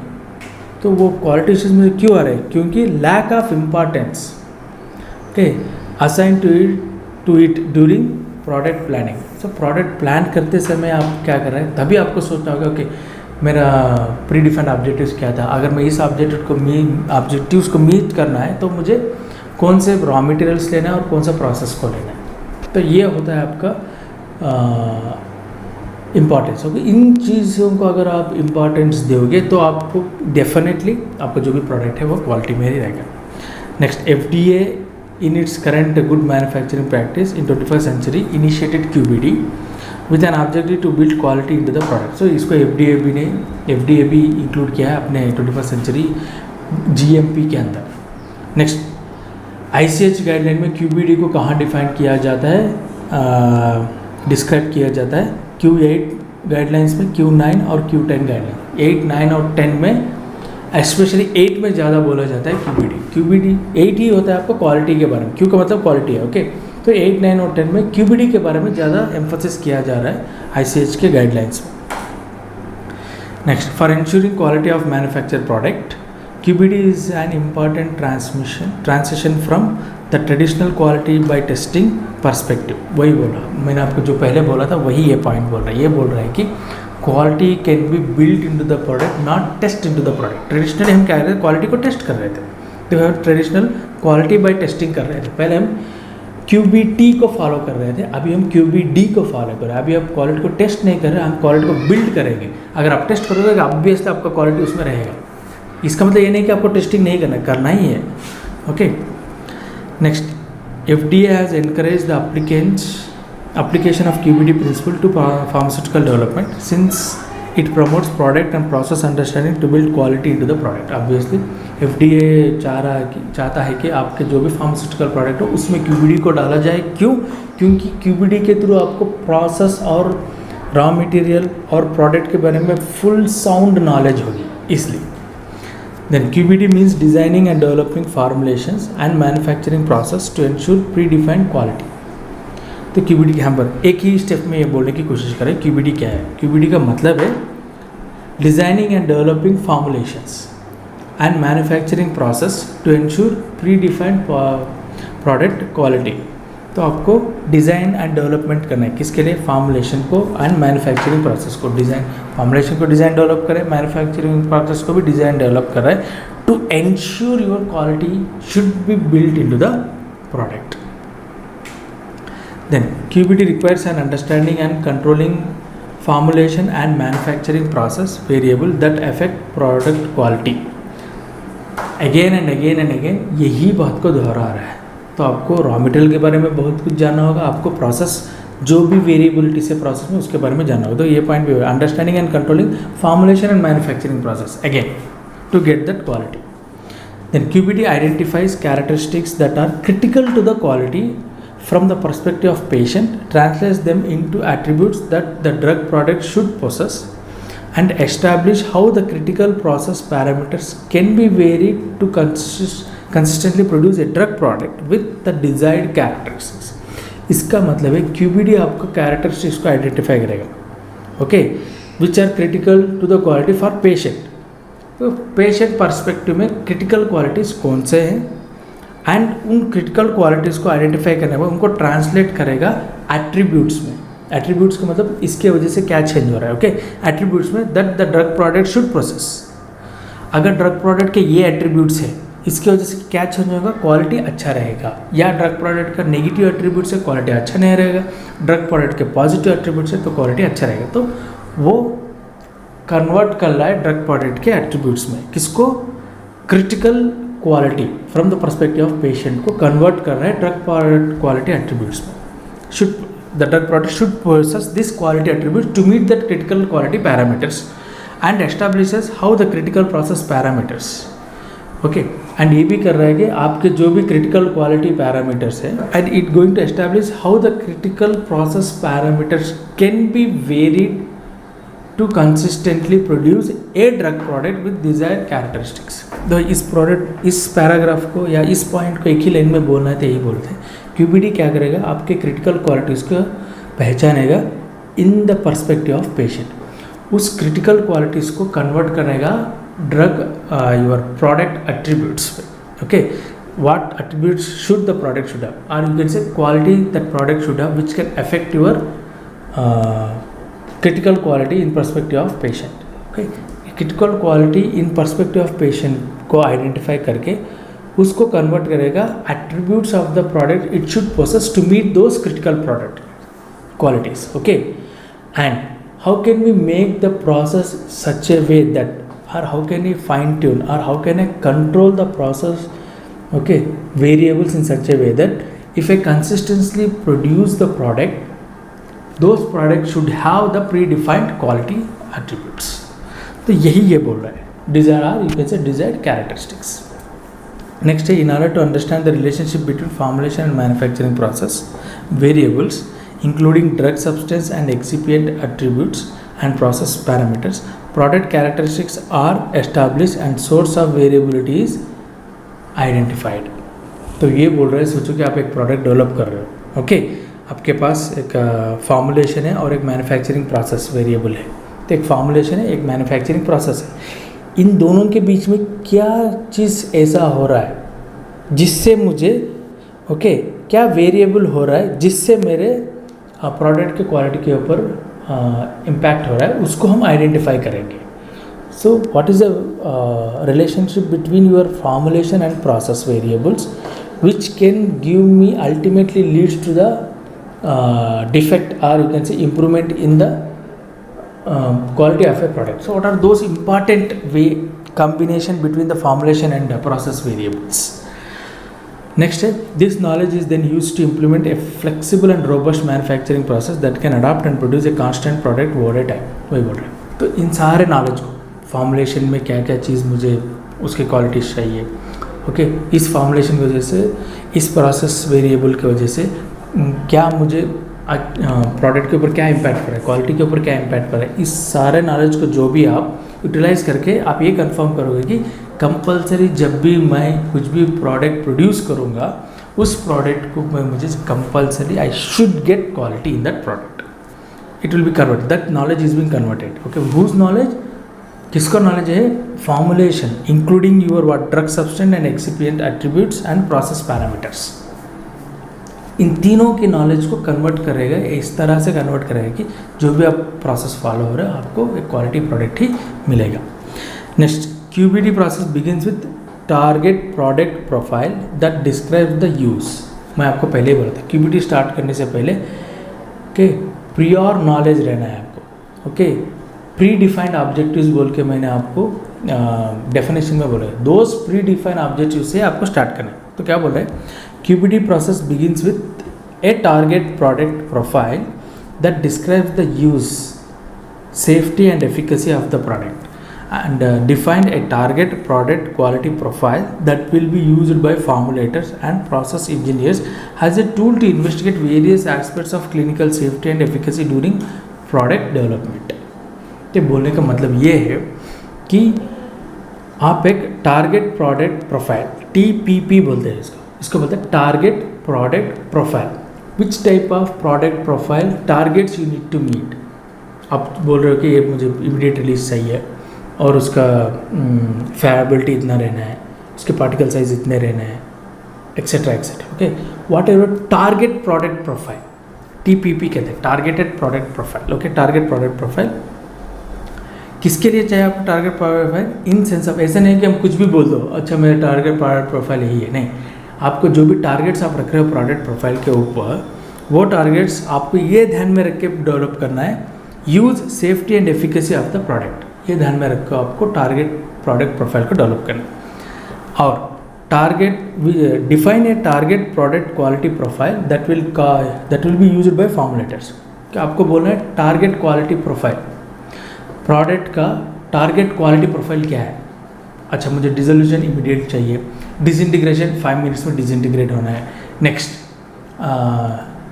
तो वो क्वालिटी इश्यूज में क्यों आ रहे हैं? क्योंकि lack of importance okay assign to it during product planning. तो प्रोडक्ट प्लान करते समय आप क्या कर रहे हैं, तभी आपको सोचना होगा कि मेरा प्री डिफाइंड ऑब्जेक्टिव्स क्या था। अगर मैं इस ऑब्जेक्टिव्स को मीट करना है तो मुझे कौन से रॉ मटेरियल्स लेना है और कौन सा प्रोसेस को लेना है। तो ये होता है आपका इम्पॉर्टेंस। ओके, इन चीज़ों को अगर आप इम्पॉर्टेंस दोगे तो आपको डेफिनेटली आपका जो भी प्रोडक्ट है वो क्वालिटी में ही रहेगा। Next, FDA in its current good manufacturing practice in 21st century initiated QBD with an objective to build quality into the product. So इसको FDA भी इंक्लूड किया है अपने 21st century GMP के अंदर. नेक्स्ट, ICH गाइडलाइन में QBD को कहाँ डिफाइन किया जाता है, डिस्क्राइब किया जाता है Q8 गाइडलाइंस में, Q9 और Q10 गाइडलाइन. 8, 9 और 10 में, स्पेशली 8 में ज़्यादा बोला जाता है QBD 8 ही होता है आपको क्वालिटी के बारे में. Q का मतलब क्वालिटी है. ओके, तो 8, 9 और 10 में QBD के बारे में ज़्यादा एम्फोसिस किया जा रहा है ICH के गाइडलाइंस में. Next, for ensuring quality of manufacture product, QBD is an important transition from the traditional quality by testing perspective. वही बोला मैंने आपको, जो पहले बोला था वही ये पॉइंट बोल रहा है. ये बोल रहा है कि quality can be build into the product, not test into the product. Traditionally हम क्या कर रहे थे, क्वालिटी को टेस्ट कर रहे थे. तो ट्रेडिशनल क्वालिटी बाय टेस्टिंग कर रहे थे. पहले हम QBT को फॉलो कर रहे थे, अभी हम QBD को फॉलो कर रहे हैं. अभी आप क्वालिटी को टेस्ट नहीं कर रहे, हम क्वालिटी को बिल्ड करेंगे. अगर आप टेस्ट करोगे तो ऑब्वियसली आपका क्वालिटी उसमें रहेगा. इसका मतलब ये नहीं कि आपको टेस्टिंग नहीं करना ही है. Okay, next, FDA has encourage the application of QBD principle to pharmaceutical development since it promotes product and process understanding to build quality into the product. Obviously FDA चाहता है कि आपके जो भी फार्मास्यूटिकल प्रोडक्ट हो उसमें QBD को डाला जाए. क्यों? क्योंकि QBD के थ्रू आपको प्रोसेस और रॉ मटेरियल और प्रोडक्ट के बारे में फुल साउंड नॉलेज होगी, इसलिए. Then QBD means designing and developing formulations and manufacturing process to ensure predefined quality. तो QBD के यहाँ पर एक ही स्टेप में ये बोलने की कोशिश करें QBD क्या है. QBD का मतलब है designing and developing formulations and manufacturing process to ensure predefined product quality. तो आपको डिज़ाइन एंड डेवलपमेंट करना है, किसके लिए, फार्मुलेशन को एंड मैन्युफैक्चरिंग प्रोसेस को. डिज़ाइन, फार्मुलेशन को डिज़ाइन डेवलप करें, मैन्युफैक्चरिंग प्रोसेस को भी डिज़ाइन डेवलप कर रहा है to ensure your quality should be build into the product. Then QBD requires an understanding and controlling formulation and manufacturing process variable that affect product quality. Again and again यही बात को दोहरा रहा है. तो आपको रॉ मटेरियल के बारे में बहुत कुछ जानना होगा, आपको प्रोसेस जो भी वेरिएबिलिटी से प्रोसेस में उसके बारे में जानना होगा. तो ये पॉइंट भी होगा, understanding and controlling formulation and manufacturing process again to get that quality. Then QBD identifies characteristics that are critical to the quality from the perspective of patient, translates them into attributes that the drug product should possess, and establish how the critical process parameters can be varied to consistently produce a drug product with the desired characteristics. इसका मतलब है QBD आपको characteristics को identify करेगा, okay, which are critical to the quality for patient. तो patient perspective में critical qualities कौन से हैं एंड उन क्रिटिकल क्वालिटीज़ को आइडेंटिफाई करने में उनको ट्रांसलेट करेगा एट्रीब्यूट्स में. एट्रीब्यूट्स का मतलब इसके वजह से क्या चेंज हो रहा है. ओके, एट्रीब्यूट्स में that the drug product should process. अगर ड्रग प्रोडक्ट के ये एट्रीब्यूट्स है, इसकी वजह से क्या चेंज होगा, क्वालिटी अच्छा रहेगा. या ड्रग प्रोडक्ट का नेगेटिव एट्रीब्यूट्स है, क्वालिटी अच्छा नहीं रहेगा. ड्रग प्रोडक्ट के पॉजिटिव एट्रीब्यूट्स है तो क्वालिटी अच्छा रहेगा. तो वो कन्वर्ट कर रहा है ड्रग प्रोडक्ट के एट्रीब्यूट्स में, किसको, critical quality from the perspective of patient को कन्वर्ट कर रहा है ड्रग प्रोडक्ट क्वालिटी एट्रीब्यूट्स में. Should the drug product should possess this quality attributes to meet the critical quality parameters and establishes how the critical process parameters. Okay, and ये भी कर रहा है कि आपके जो भी क्रिटिकल क्वालिटी पैरामीटर्स है and it going to establish how the critical process parameters can B varied to consistently produce a drug product with desired characteristics. तो इस पैराग्राफ को या इस पॉइंट को एक ही लाइन में बोलना है तो यही बोलते हैं. QBD क्या करेगा, आपके क्रिटिकल क्वालिटीज़ को पहचानेगा in the perspective of patient. उस क्रिटिकल क्वालिटीज़ को कन्वर्ट करेगा ड्रग योर प्रोडक्ट एट्रीब्यूट्स पे. Okay, what attributes should the product should have, or you can say quality that product should have which can affect your critical quality in perspective of patient. Okay, critical quality in perspective of patient को आइडेंटिफाई करके उसको कन्वर्ट करेगा attributes of the product it should possess to meet those critical product qualities. Okay, and how can we make the process such a way that, or how can we fine tune, or how can I control the process okay, variables in such a way that if I consistently produce the product, those products should have the predefined quality attributes. तो यही ये बोल रहा है, desired are, you can say desired characteristics. Next है, in order to understand the relationship between formulation and manufacturing process, variables including drug substance and excipient attributes and process parameters, product characteristics are established and source of variability is identified. तो ये बोल रहे हैं, सोचो कि आप एक प्रोडक्ट डेवलप कर रहे हो, ओके, आपके पास एक फॉर्मुलेशन है और एक मैन्युफैक्चरिंग प्रोसेस वेरिएबल है. तो एक फॉर्मुलेशन है, एक मैन्युफैक्चरिंग प्रोसेस है. इन दोनों के बीच में क्या चीज़ ऐसा हो रहा है जिससे मुझे, ओके, क्या वेरिएबल हो रहा है जिससे मेरे प्रोडक्ट के क्वालिटी के ऊपर इम्पैक्ट हो रहा है, उसको हम आइडेंटिफाई करेंगे. So what is the relationship between your formulation and process variables which can give me ultimately leads to the defect, or you can say improvement in the quality of a product. So what are those important way combination between the formulation and the process variables? Next step, this knowledge is then used to implement a flexible and robust manufacturing process that can adapt and produce a constant product over a time. वही बोल रहे हैं. तो इन सारे नॉलेज को, फॉर्मुलेशन में क्या क्या चीज़ मुझे उसकी क्वालिटी चाहिए, ओके, इस फॉर्मुलेशन की वजह से, इस प्रोसेस वेरिएबल की वजह से क्या मुझे प्रोडक्ट के ऊपर क्या इम्पैक्ट पड़ रहा है, क्वालिटी के ऊपर क्या इम्पैक्ट पड़ रहा है, इस सारे नॉलेज को जो भी आप यूटिलाइज करके आप ये कंफर्म करोगे कि कंपलसरी जब भी मैं कुछ भी प्रोडक्ट प्रोड्यूस करूँगा, उस प्रोडक्ट को मैं मुझे compulsory I should get quality in that product. It will be converted, that knowledge is being converted. Okay, whose knowledge, किसका नॉलेज है? Formulation including your what drug substance and excipient attributes and process parameters. इन तीनों की नॉलेज को कन्वर्ट करेगा, इस तरह से कन्वर्ट करेगा कि जो भी आप प्रोसेस फॉलो हो रहे हो आपको एक क्वालिटी प्रोडक्ट ही मिलेगा. Next, QBD process begins with target product profile that describes the use. मैं आपको पहले ही बोला था, QBD स्टार्ट करने से पहले कि प्रियोर नॉलेज रहना है आपको. ओके, प्री डिफाइंड ऑब्जेक्टिव्स बोल के मैंने आपको डेफिनेशन में बोला है, दोज प्री डिफाइंड ऑब्जेक्टिव से आपको स्टार्ट करना है. तो क्या बोल रहे हैं? QBD process begins with a target product profile that describes the use, safety and efficacy of the product, and define a target product quality profile that will be used by formulators and process engineers as a tool to investigate various aspects of clinical safety and efficacy during product development. तो बोलने का मतलब ये है कि आप एक टारगेट प्रोडक्ट प्रोफाइल, TPP बोलते हैं इसको बोलते हैं target product profile. Which type of product profile targets you need to meet. आप बोल रहे हो कि ये मुझे इमीडिएट रिलीज चाहिए और उसका फेयरेबिलिटी इतना रहना है, उसके पार्टिकल साइज इतने रहना है, etcetera etcetera. Okay, what ever target product profile, TPP कहते हैं, targeted product profile. Okay, target product profile किसके लिए चाहिए आपको target profile? In sense of, ऐसा नहीं कि हम कुछ भी बोल दो, अच्छा मेरा टारगेट प्रोडक्ट प्रोफाइल यही है. नहीं, आपको जो भी टारगेट्स आप रख रहे हो प्रोडक्ट प्रोफाइल के ऊपर, वो टारगेट्स आपको ये ध्यान में रख के डेवलप करना है, use, safety and efficacy of the product. ये ध्यान में रख के आपको टारगेट प्रोडक्ट प्रोफाइल को डेवलप करना है. और target, define a target product quality profile that will be used by formulators. क्या आपको बोलना है? टारगेट क्वालिटी प्रोफाइल, प्रोडक्ट का टारगेट क्वालिटी प्रोफाइल क्या है? अच्छा, मुझे डिसोल्यूशन इमीडिएट चाहिए, डिसइंटीग्रेशन 5 मिनट्स में डिसइंटीग्रेट होना है, नेक्स्ट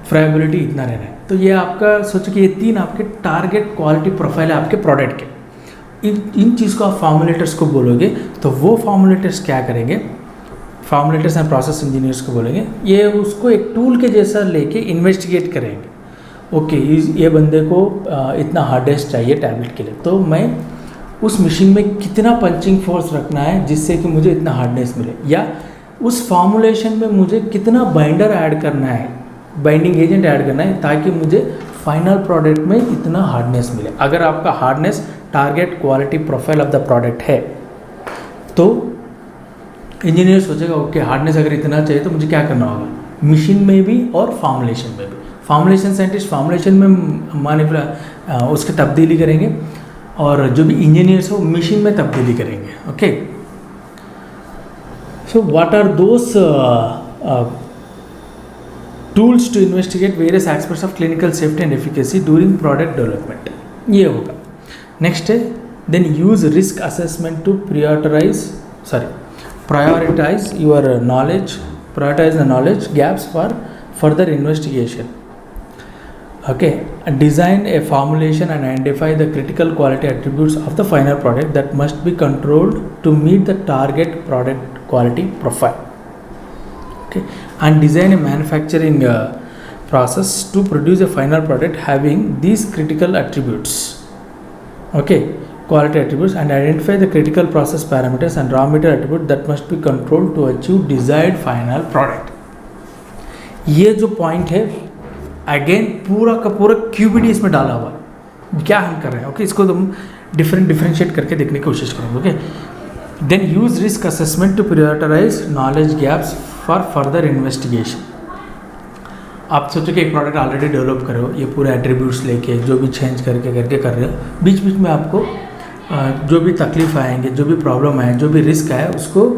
फ्राइबिलिटी इतना रहना है. तो ये आपका सोचो कि ये 3 आपके टारगेट क्वालिटी प्रोफाइल है आपके प्रोडक्ट के. इन चीज़ को आप फॉर्मुलेटर्स को बोलोगे तो वो फॉर्मुलेटर्स क्या करेंगे? फॉर्मुलेटर्स एंड प्रोसेस इंजीनियर्स को बोलेंगे, ये उसको एक टूल के जैसा लेके इन्वेस्टिगेट करेंगे. ओके, ये बंदे को इतना हार्डनेस चाहिए टैबलेट के लिए, तो मैं उस मशीन में कितना पंचिंग फोर्स रखना है जिससे कि मुझे इतना हार्डनेस मिले, या उस फॉर्मुलेशन में मुझे कितना बाइंडर ऐड करना है, बाइंडिंग एजेंट ऐड करना है ताकि मुझे फाइनल प्रोडक्ट में इतना हार्डनेस मिले. अगर आपका hardness target quality profile of the product है तो इंजीनियर सोचेगा ओके, हार्डनेस अगर इतना चाहिए तो मुझे क्या करना होगा, मशीन में भी और फॉर्मुलेशन में भी. फॉर्मुलेशन साइंटिस्ट फॉर्मुलेशन में उसकी तब्दीली करेंगे और जो भी इंजीनियर्स हो मशीन में तब्दीली करेंगे. Okay, So what are those tools to investigate various aspects of clinical safety and efficacy during product development? ये होगा. Next है then use risk assessment to prioritize your knowledge, prioritize the knowledge gaps for further investigation. Okay, design a formulation and identify the critical quality attributes of the final product that must be controlled to meet the target product quality profile. Okay, and design a manufacturing process to produce a final product having these critical attributes. Okay, quality attributes, and identify the critical process parameters and raw material attributes that must be controlled to achieve desired final product. ये जो पॉइंट है अगेन पूरा का पूरा क्यूबीडी इसमें डाला हुआ है. क्या हम कर रहे हैं? ओके, इसको तुम डिफरेंशिएट करके देखने की कोशिश करोगे. Okay, then use risk assessment to prioritise knowledge gaps for further investigation. आप सोचो कि एक प्रोडक्ट ऑलरेडी डेवलप कर रहे हो, ये पूरे एट्रीब्यूट्स लेके जो भी चेंज करके कर रहे हो, बीच बीच में आपको जो भी तकलीफ आएंगे, जो भी प्रॉब्लम आए, जो भी रिस्क आए, उसको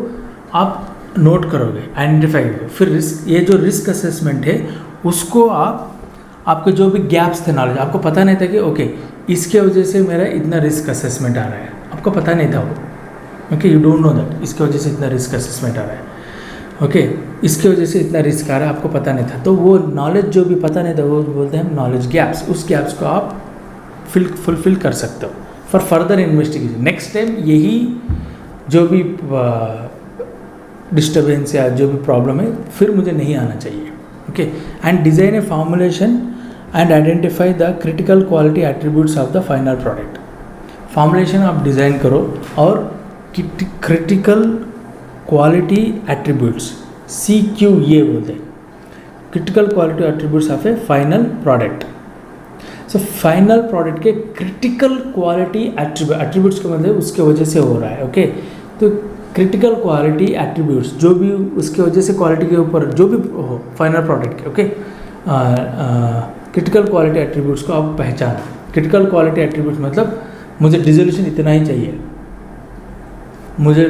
आप नोट करोगे, आइडेंटिफाई करोगे. फिर रिस्क, ये जो रिस्क असेसमेंट है उसको आपके जो भी गैप्स थे नॉलेज, आपको पता नहीं था कि ओके इसके वजह से मेरा इतना रिस्क असेसमेंट आ रहा है, आपको पता नहीं था वो. Okay, you don't know that इसके वजह से इतना रिस्क असेसमेंट आ रहा है. ओके, इसके वजह से इतना रिस्क आ रहा है, आपको पता नहीं था. तो वो नॉलेज जो भी पता नहीं था वो बोलते हैं नॉलेज गैप्स. उस गैप्स को आप फुलफिल कर सकते हो for further investigation. Next time यही जो भी डिस्टर्बेंस या जो भी प्रॉब्लम है फिर मुझे नहीं आना चाहिए. Okay, and design A formulation and identify the critical quality attributes of the final product. Formulation आप डिज़ाइन करो और क्रिटिकल क्वालिटी एट्रीब्यूट्स, CQA बोलते हैं, critical quality attributes of A final product. So final product के क्रिटिकल क्वालिटी एट्रीब्यूट्स का मतलब उसके वजह से हो रहा है. ओके, तो क्रिटिकल क्वालिटी एट्रीब्यूट्स जो भी उसके वजह से क्वालिटी के ऊपर जो भी हो फाइनल प्रोडक्ट के. ओके, क्रिटिकल क्वालिटी एट्रीब्यूट्स को आप पहचानो. क्रिटिकल क्वालिटी एट्रीब्यूट्स मतलब मुझे डिसोल्यूशन इतना ही चाहिए, मुझे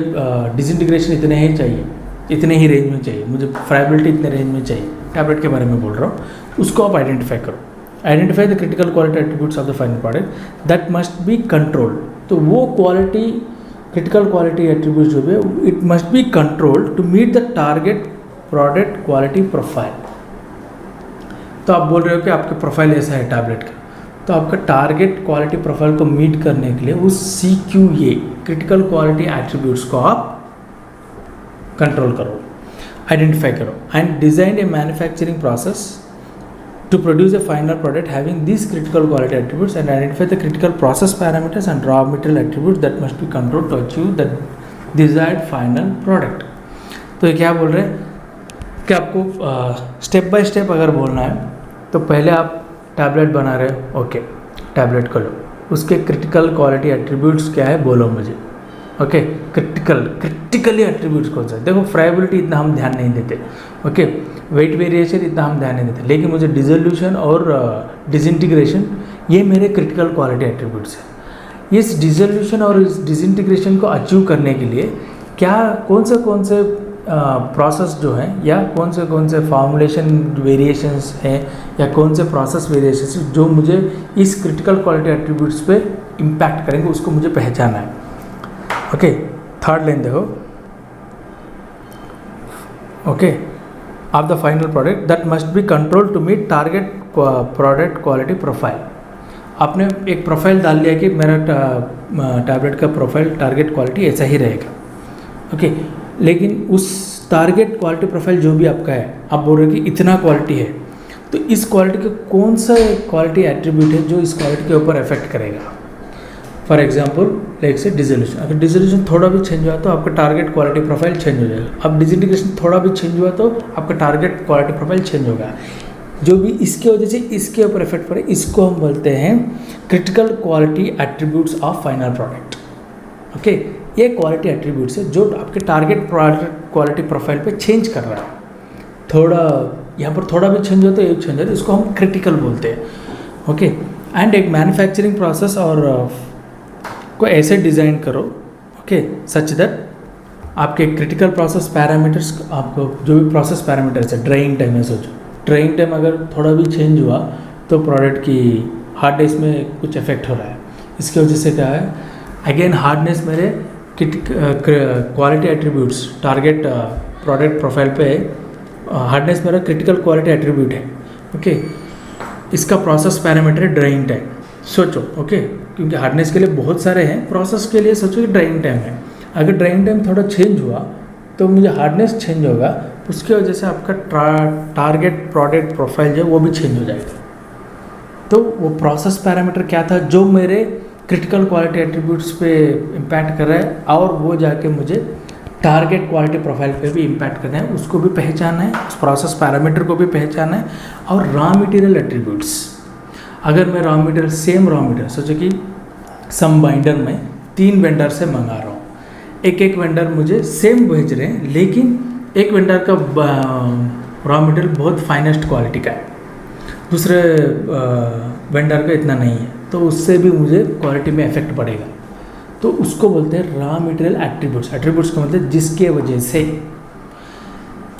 डिसइंटीग्रेशन इतने ही चाहिए, इतने ही रेंज में चाहिए, मुझे फ्राइबिलिटी इतने रेंज में चाहिए. टैबलेट के बारे में बोल रहा हूँ, उसको आप आइडेंटिफाई करो. Identify the critical quality attributes of the final product that must be controlled. तो वो क्वालिटी क्रिटिकल क्वालिटी एट्रीब्यूट्स जो है it must be controlled to meet the target product quality profile. तो आप बोल रहे हो कि आपका प्रोफाइल ऐसा है टैबलेट का, तो आपका टारगेट क्वालिटी प्रोफाइल को मीट करने के लिए उस CQA क्रिटिकल क्वालिटी एट्रीब्यूट्स को आप कंट्रोल करो, आइडेंटिफाई करो. And design A manufacturing process to produce a final product having these critical quality attributes and identify the critical process parameters and raw material attributes that must be controlled to achieve the desired final product. तो ये क्या बोल रहे हैं कि आपको स्टेप बाय स्टेप अगर बोलना है तो पहले आप टैबलेट बना रहे हो. ओके, टैबलेट को लो, उसके क्रिटिकल क्वालिटी एट्रीब्यूट्स क्या है बोलो मुझे. ओके, क्रिटिकली एट्रीब्यूट्स कौन सा है? देखो, फ्राइबिलिटी इतना हम ध्यान नहीं देते. ओके, वेट वेरिएशन इतना हम ध्यान नहीं देते, लेकिन मुझे डिसोल्यूशन और डिसइंटीग्रेशन ये मेरे क्रिटिकल क्वालिटी एट्रीब्यूट्स हैं. इस डिसोल्यूशन और इस डिसइंटीग्रेशन को अचीव करने के लिए क्या कौन से प्रोसेस जो हैं या कौन से फार्मूलेशन वेरिएशंस हैं या कौन से प्रोसेस वेरिएशंस जो मुझे इस क्रिटिकल क्वालिटी एट्रीब्यूट्स पे इम्पैक्ट करेंगे, उसको मुझे पहचाना है. ओके, थर्ड लाइन देखो. Okay, of the final product that must be controlled to meet target product quality profile. आपने एक प्रोफाइल डाल लिया कि मेरा टैबलेट का प्रोफाइल टारगेट क्वालिटी ऐसा ही रहेगा. ओके, लेकिन उस टारगेट क्वालिटी प्रोफाइल जो भी आपका है, आप बोल रहे हो कि इतना क्वालिटी है, तो इस क्वालिटी का कौन सा क्वालिटी एट्रीब्यूट है जो इस क्वालिटी के ऊपर इफेक्ट करेगा. फॉर एग्जाम्पल लाइक से डिसोल्यूशन, अगर डिसोल्यूशन थोड़ा भी चेंज हुआ तो आपका टारगेट क्वालिटी प्रोफाइल चेंज हो जाएगा. अब डिसइंटीग्रेशन थोड़ा भी चेंज हुआ तो आपका टारगेट क्वालिटी प्रोफाइल चेंज होगा. जो भी इसके वजह से इसके ऊपर इफेक्ट पड़े, इसको हम बोलते हैं critical quality attributes of final product. Okay, ये क्वालिटी एट्रीब्यूट्स है जो आपके टारगेट क्वालिटी प्रोफाइल पे चेंज कर रहा है. थोड़ा यहाँ पर थोड़ा भी चेंज होता है, एक चेंज होता है, इसको हम क्रिटिकल बोलते हैं. ओके, एंड एक मैन्युफैक्चरिंग प्रोसेस और को ऐसे डिज़ाइन करो, ओके, सच दैट आपके क्रिटिकल प्रोसेस पैरामीटर्स, आपको जो भी प्रोसेस पैरामीटर्स है, ड्राइंग टाइम है, सोचो ड्राइंग टाइम अगर थोड़ा भी चेंज हुआ तो प्रोडक्ट की हार्डनेस में कुछ इफेक्ट हो रहा है। इसकी वजह से क्या है, अगेन हार्डनेस मेरे quality attributes, target product profile पे हार्डनेस मेरा क्रिटिकल क्वालिटी एट्रीब्यूट है। ओके, इसका प्रोसेस पैरामीटर है ड्राइंग टाइम। सोचो ओके, क्योंकि हार्डनेस के लिए बहुत सारे हैं, प्रोसेस के लिए सोचो कि ड्राइंग टाइम है। अगर ड्राइंग टाइम थोड़ा चेंज हुआ तो मुझे हार्डनेस चेंज होगा, उसकी वजह से आपका टारगेट प्रोडक्ट प्रोफाइल जो है वो भी चेंज हो जाएगा। तो वो प्रोसेस पैरामीटर क्या था जो मेरे क्रिटिकल क्वालिटी एट्रीब्यूट्स पे इम्पैक्ट कर रहा है, और वो जाके मुझे टारगेट क्वालिटी प्रोफाइल पे भी इम्पैक्ट करना है, उसको भी पहचानना है, उस प्रोसेस पैरामीटर को भी पहचानना है। और रॉ मटेरियल एट्रीब्यूट्स, अगर मैं raw material same raw material सोचो कि सम बाइंडर में 3 वेंडर से मंगा रहा हूँ, एक वेंडर मुझे सेम भेज रहे हैं, लेकिन एक वेंडर का रॉ मटेरियल बहुत फाइनेस्ट क्वालिटी का है, दूसरे वेंडर का इतना नहीं है, तो उससे भी मुझे क्वालिटी में इफेक्ट पड़ेगा। तो उसको बोलते हैं रॉ मटेरियल एट्रीब्यूट्स। एट्रीब्यूट्स का मतलब जिसके वजह से,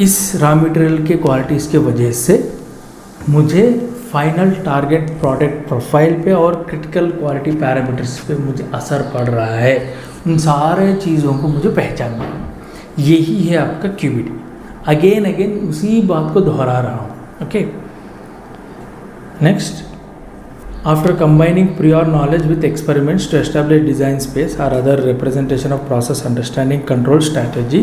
इस रॉ मटेरियल के क्वालिटीज़ के वजह से मुझे फाइनल टारगेट प्रोडक्ट प्रोफाइल पे और क्रिटिकल क्वालिटी पैरामीटर्स पे मुझे असर पड़ रहा है। उन सारे चीज़ों को मुझे पहचानना है, यही है आपका QBD। अगेन उसी बात को दोहरा रहा हूँ। Okay, next, after combining prior knowledge with experiments to establish design space or other representation of process understanding, control strategy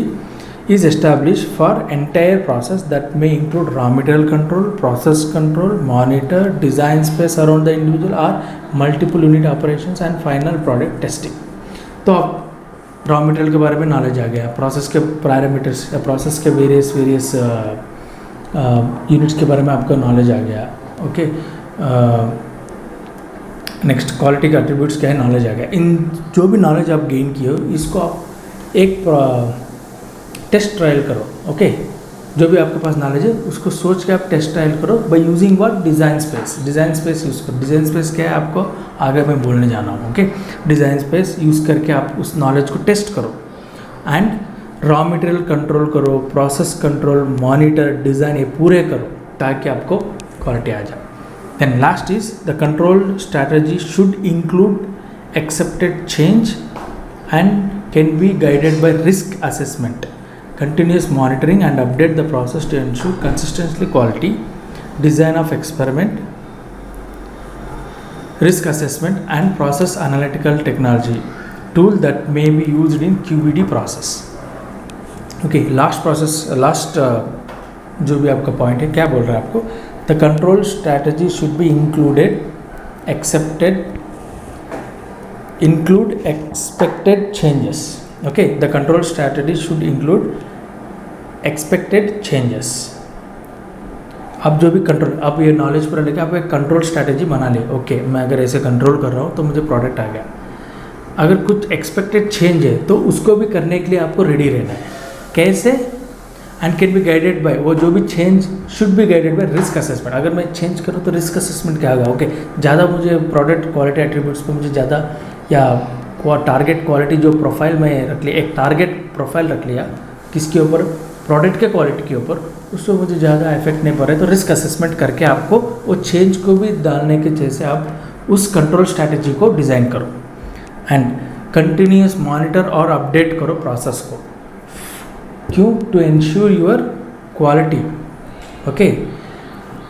is established for entire process that may include raw material control, process control, monitor, design space around the individual or multiple unit operations and final product testing। तो आप रॉ मटेरियल के बारे में नॉलेज आ गया, प्रोसेस के पैरामीटर्स या प्रोसेस के वेरियस यूनिट्स के बारे में आपका नॉलेज आ गया। ओके, नेक्स्ट, क्वालिटी के एट्रीब्यूट्स क्या है, नॉलेज आ गया। इन जो भी नॉलेज आप गेन किए हो, इसको आप एक टेस्ट ट्रायल करो। ओके, जो भी आपके पास नॉलेज है उसको सोच के आप टेस्ट ट्रायल करो by using what, design space. Design space use करो। डिज़ाइन स्पेस क्या है आपको आगे मैं बोलने जाना हूँ। ओके, डिज़ाइन स्पेस यूज़ करके आप उस नॉलेज को टेस्ट करो एंड रॉ मटेरियल कंट्रोल करो, प्रोसेस कंट्रोल, मॉनिटर, डिज़ाइन, ये पूरे करो ताकि आपको क्वालिटी आ जाए। Then last is the control strategy should include accepted change and can be guided by risk assessment, continuous monitoring and update the process to ensure consistently quality, design of experiment, risk assessment and process analytical technology tool that may be used in QBD process। Okay, last जो भी आपका पॉइंट है क्या बोल रहा है आपको, the control strategy should be include expected changes। okay, the control strategy should include expected changes। अब जो भी कंट्रोल, अब ये नॉलेज पूरा लेके आप एक कंट्रोल स्ट्रैटेजी बना ले। ओके, मैं अगर ऐसे कंट्रोल कर रहा हूँ तो मुझे प्रोडक्ट आ गया, अगर कुछ एक्सपेक्टेड चेंज है तो उसको भी करने के लिए आपको रेडी रहना है। कैसे? And can be guided by, वो जो भी change should be guided by risk assessment. अगर मैं चेंज करूँ तो रिस्क असेसमेंट क्या होगा? ओके, ज़्यादा मुझे प्रोडक्ट क्वालिटी एट्रीब्यूट्स पे मुझे ज़्यादा, या टारगेट क्वालिटी जो प्रोफाइल में रख लिया, एक टारगेट प्रोफाइल रख लिया किसके ऊपर, प्रोडक्ट के क्वालिटी के ऊपर, उससे मुझे ज़्यादा इफेक्ट नहीं पड़ रहा है, तो रिस्क असेसमेंट करके आपको वो चेंज को भी डालने के जैसे आप उस कंट्रोल स्ट्रैटेजी को डिज़ाइन करो एंड कंटिन्यूस मॉनिटर और अपडेट करो प्रोसेस को। क्यों? To ensure your quality. Okay,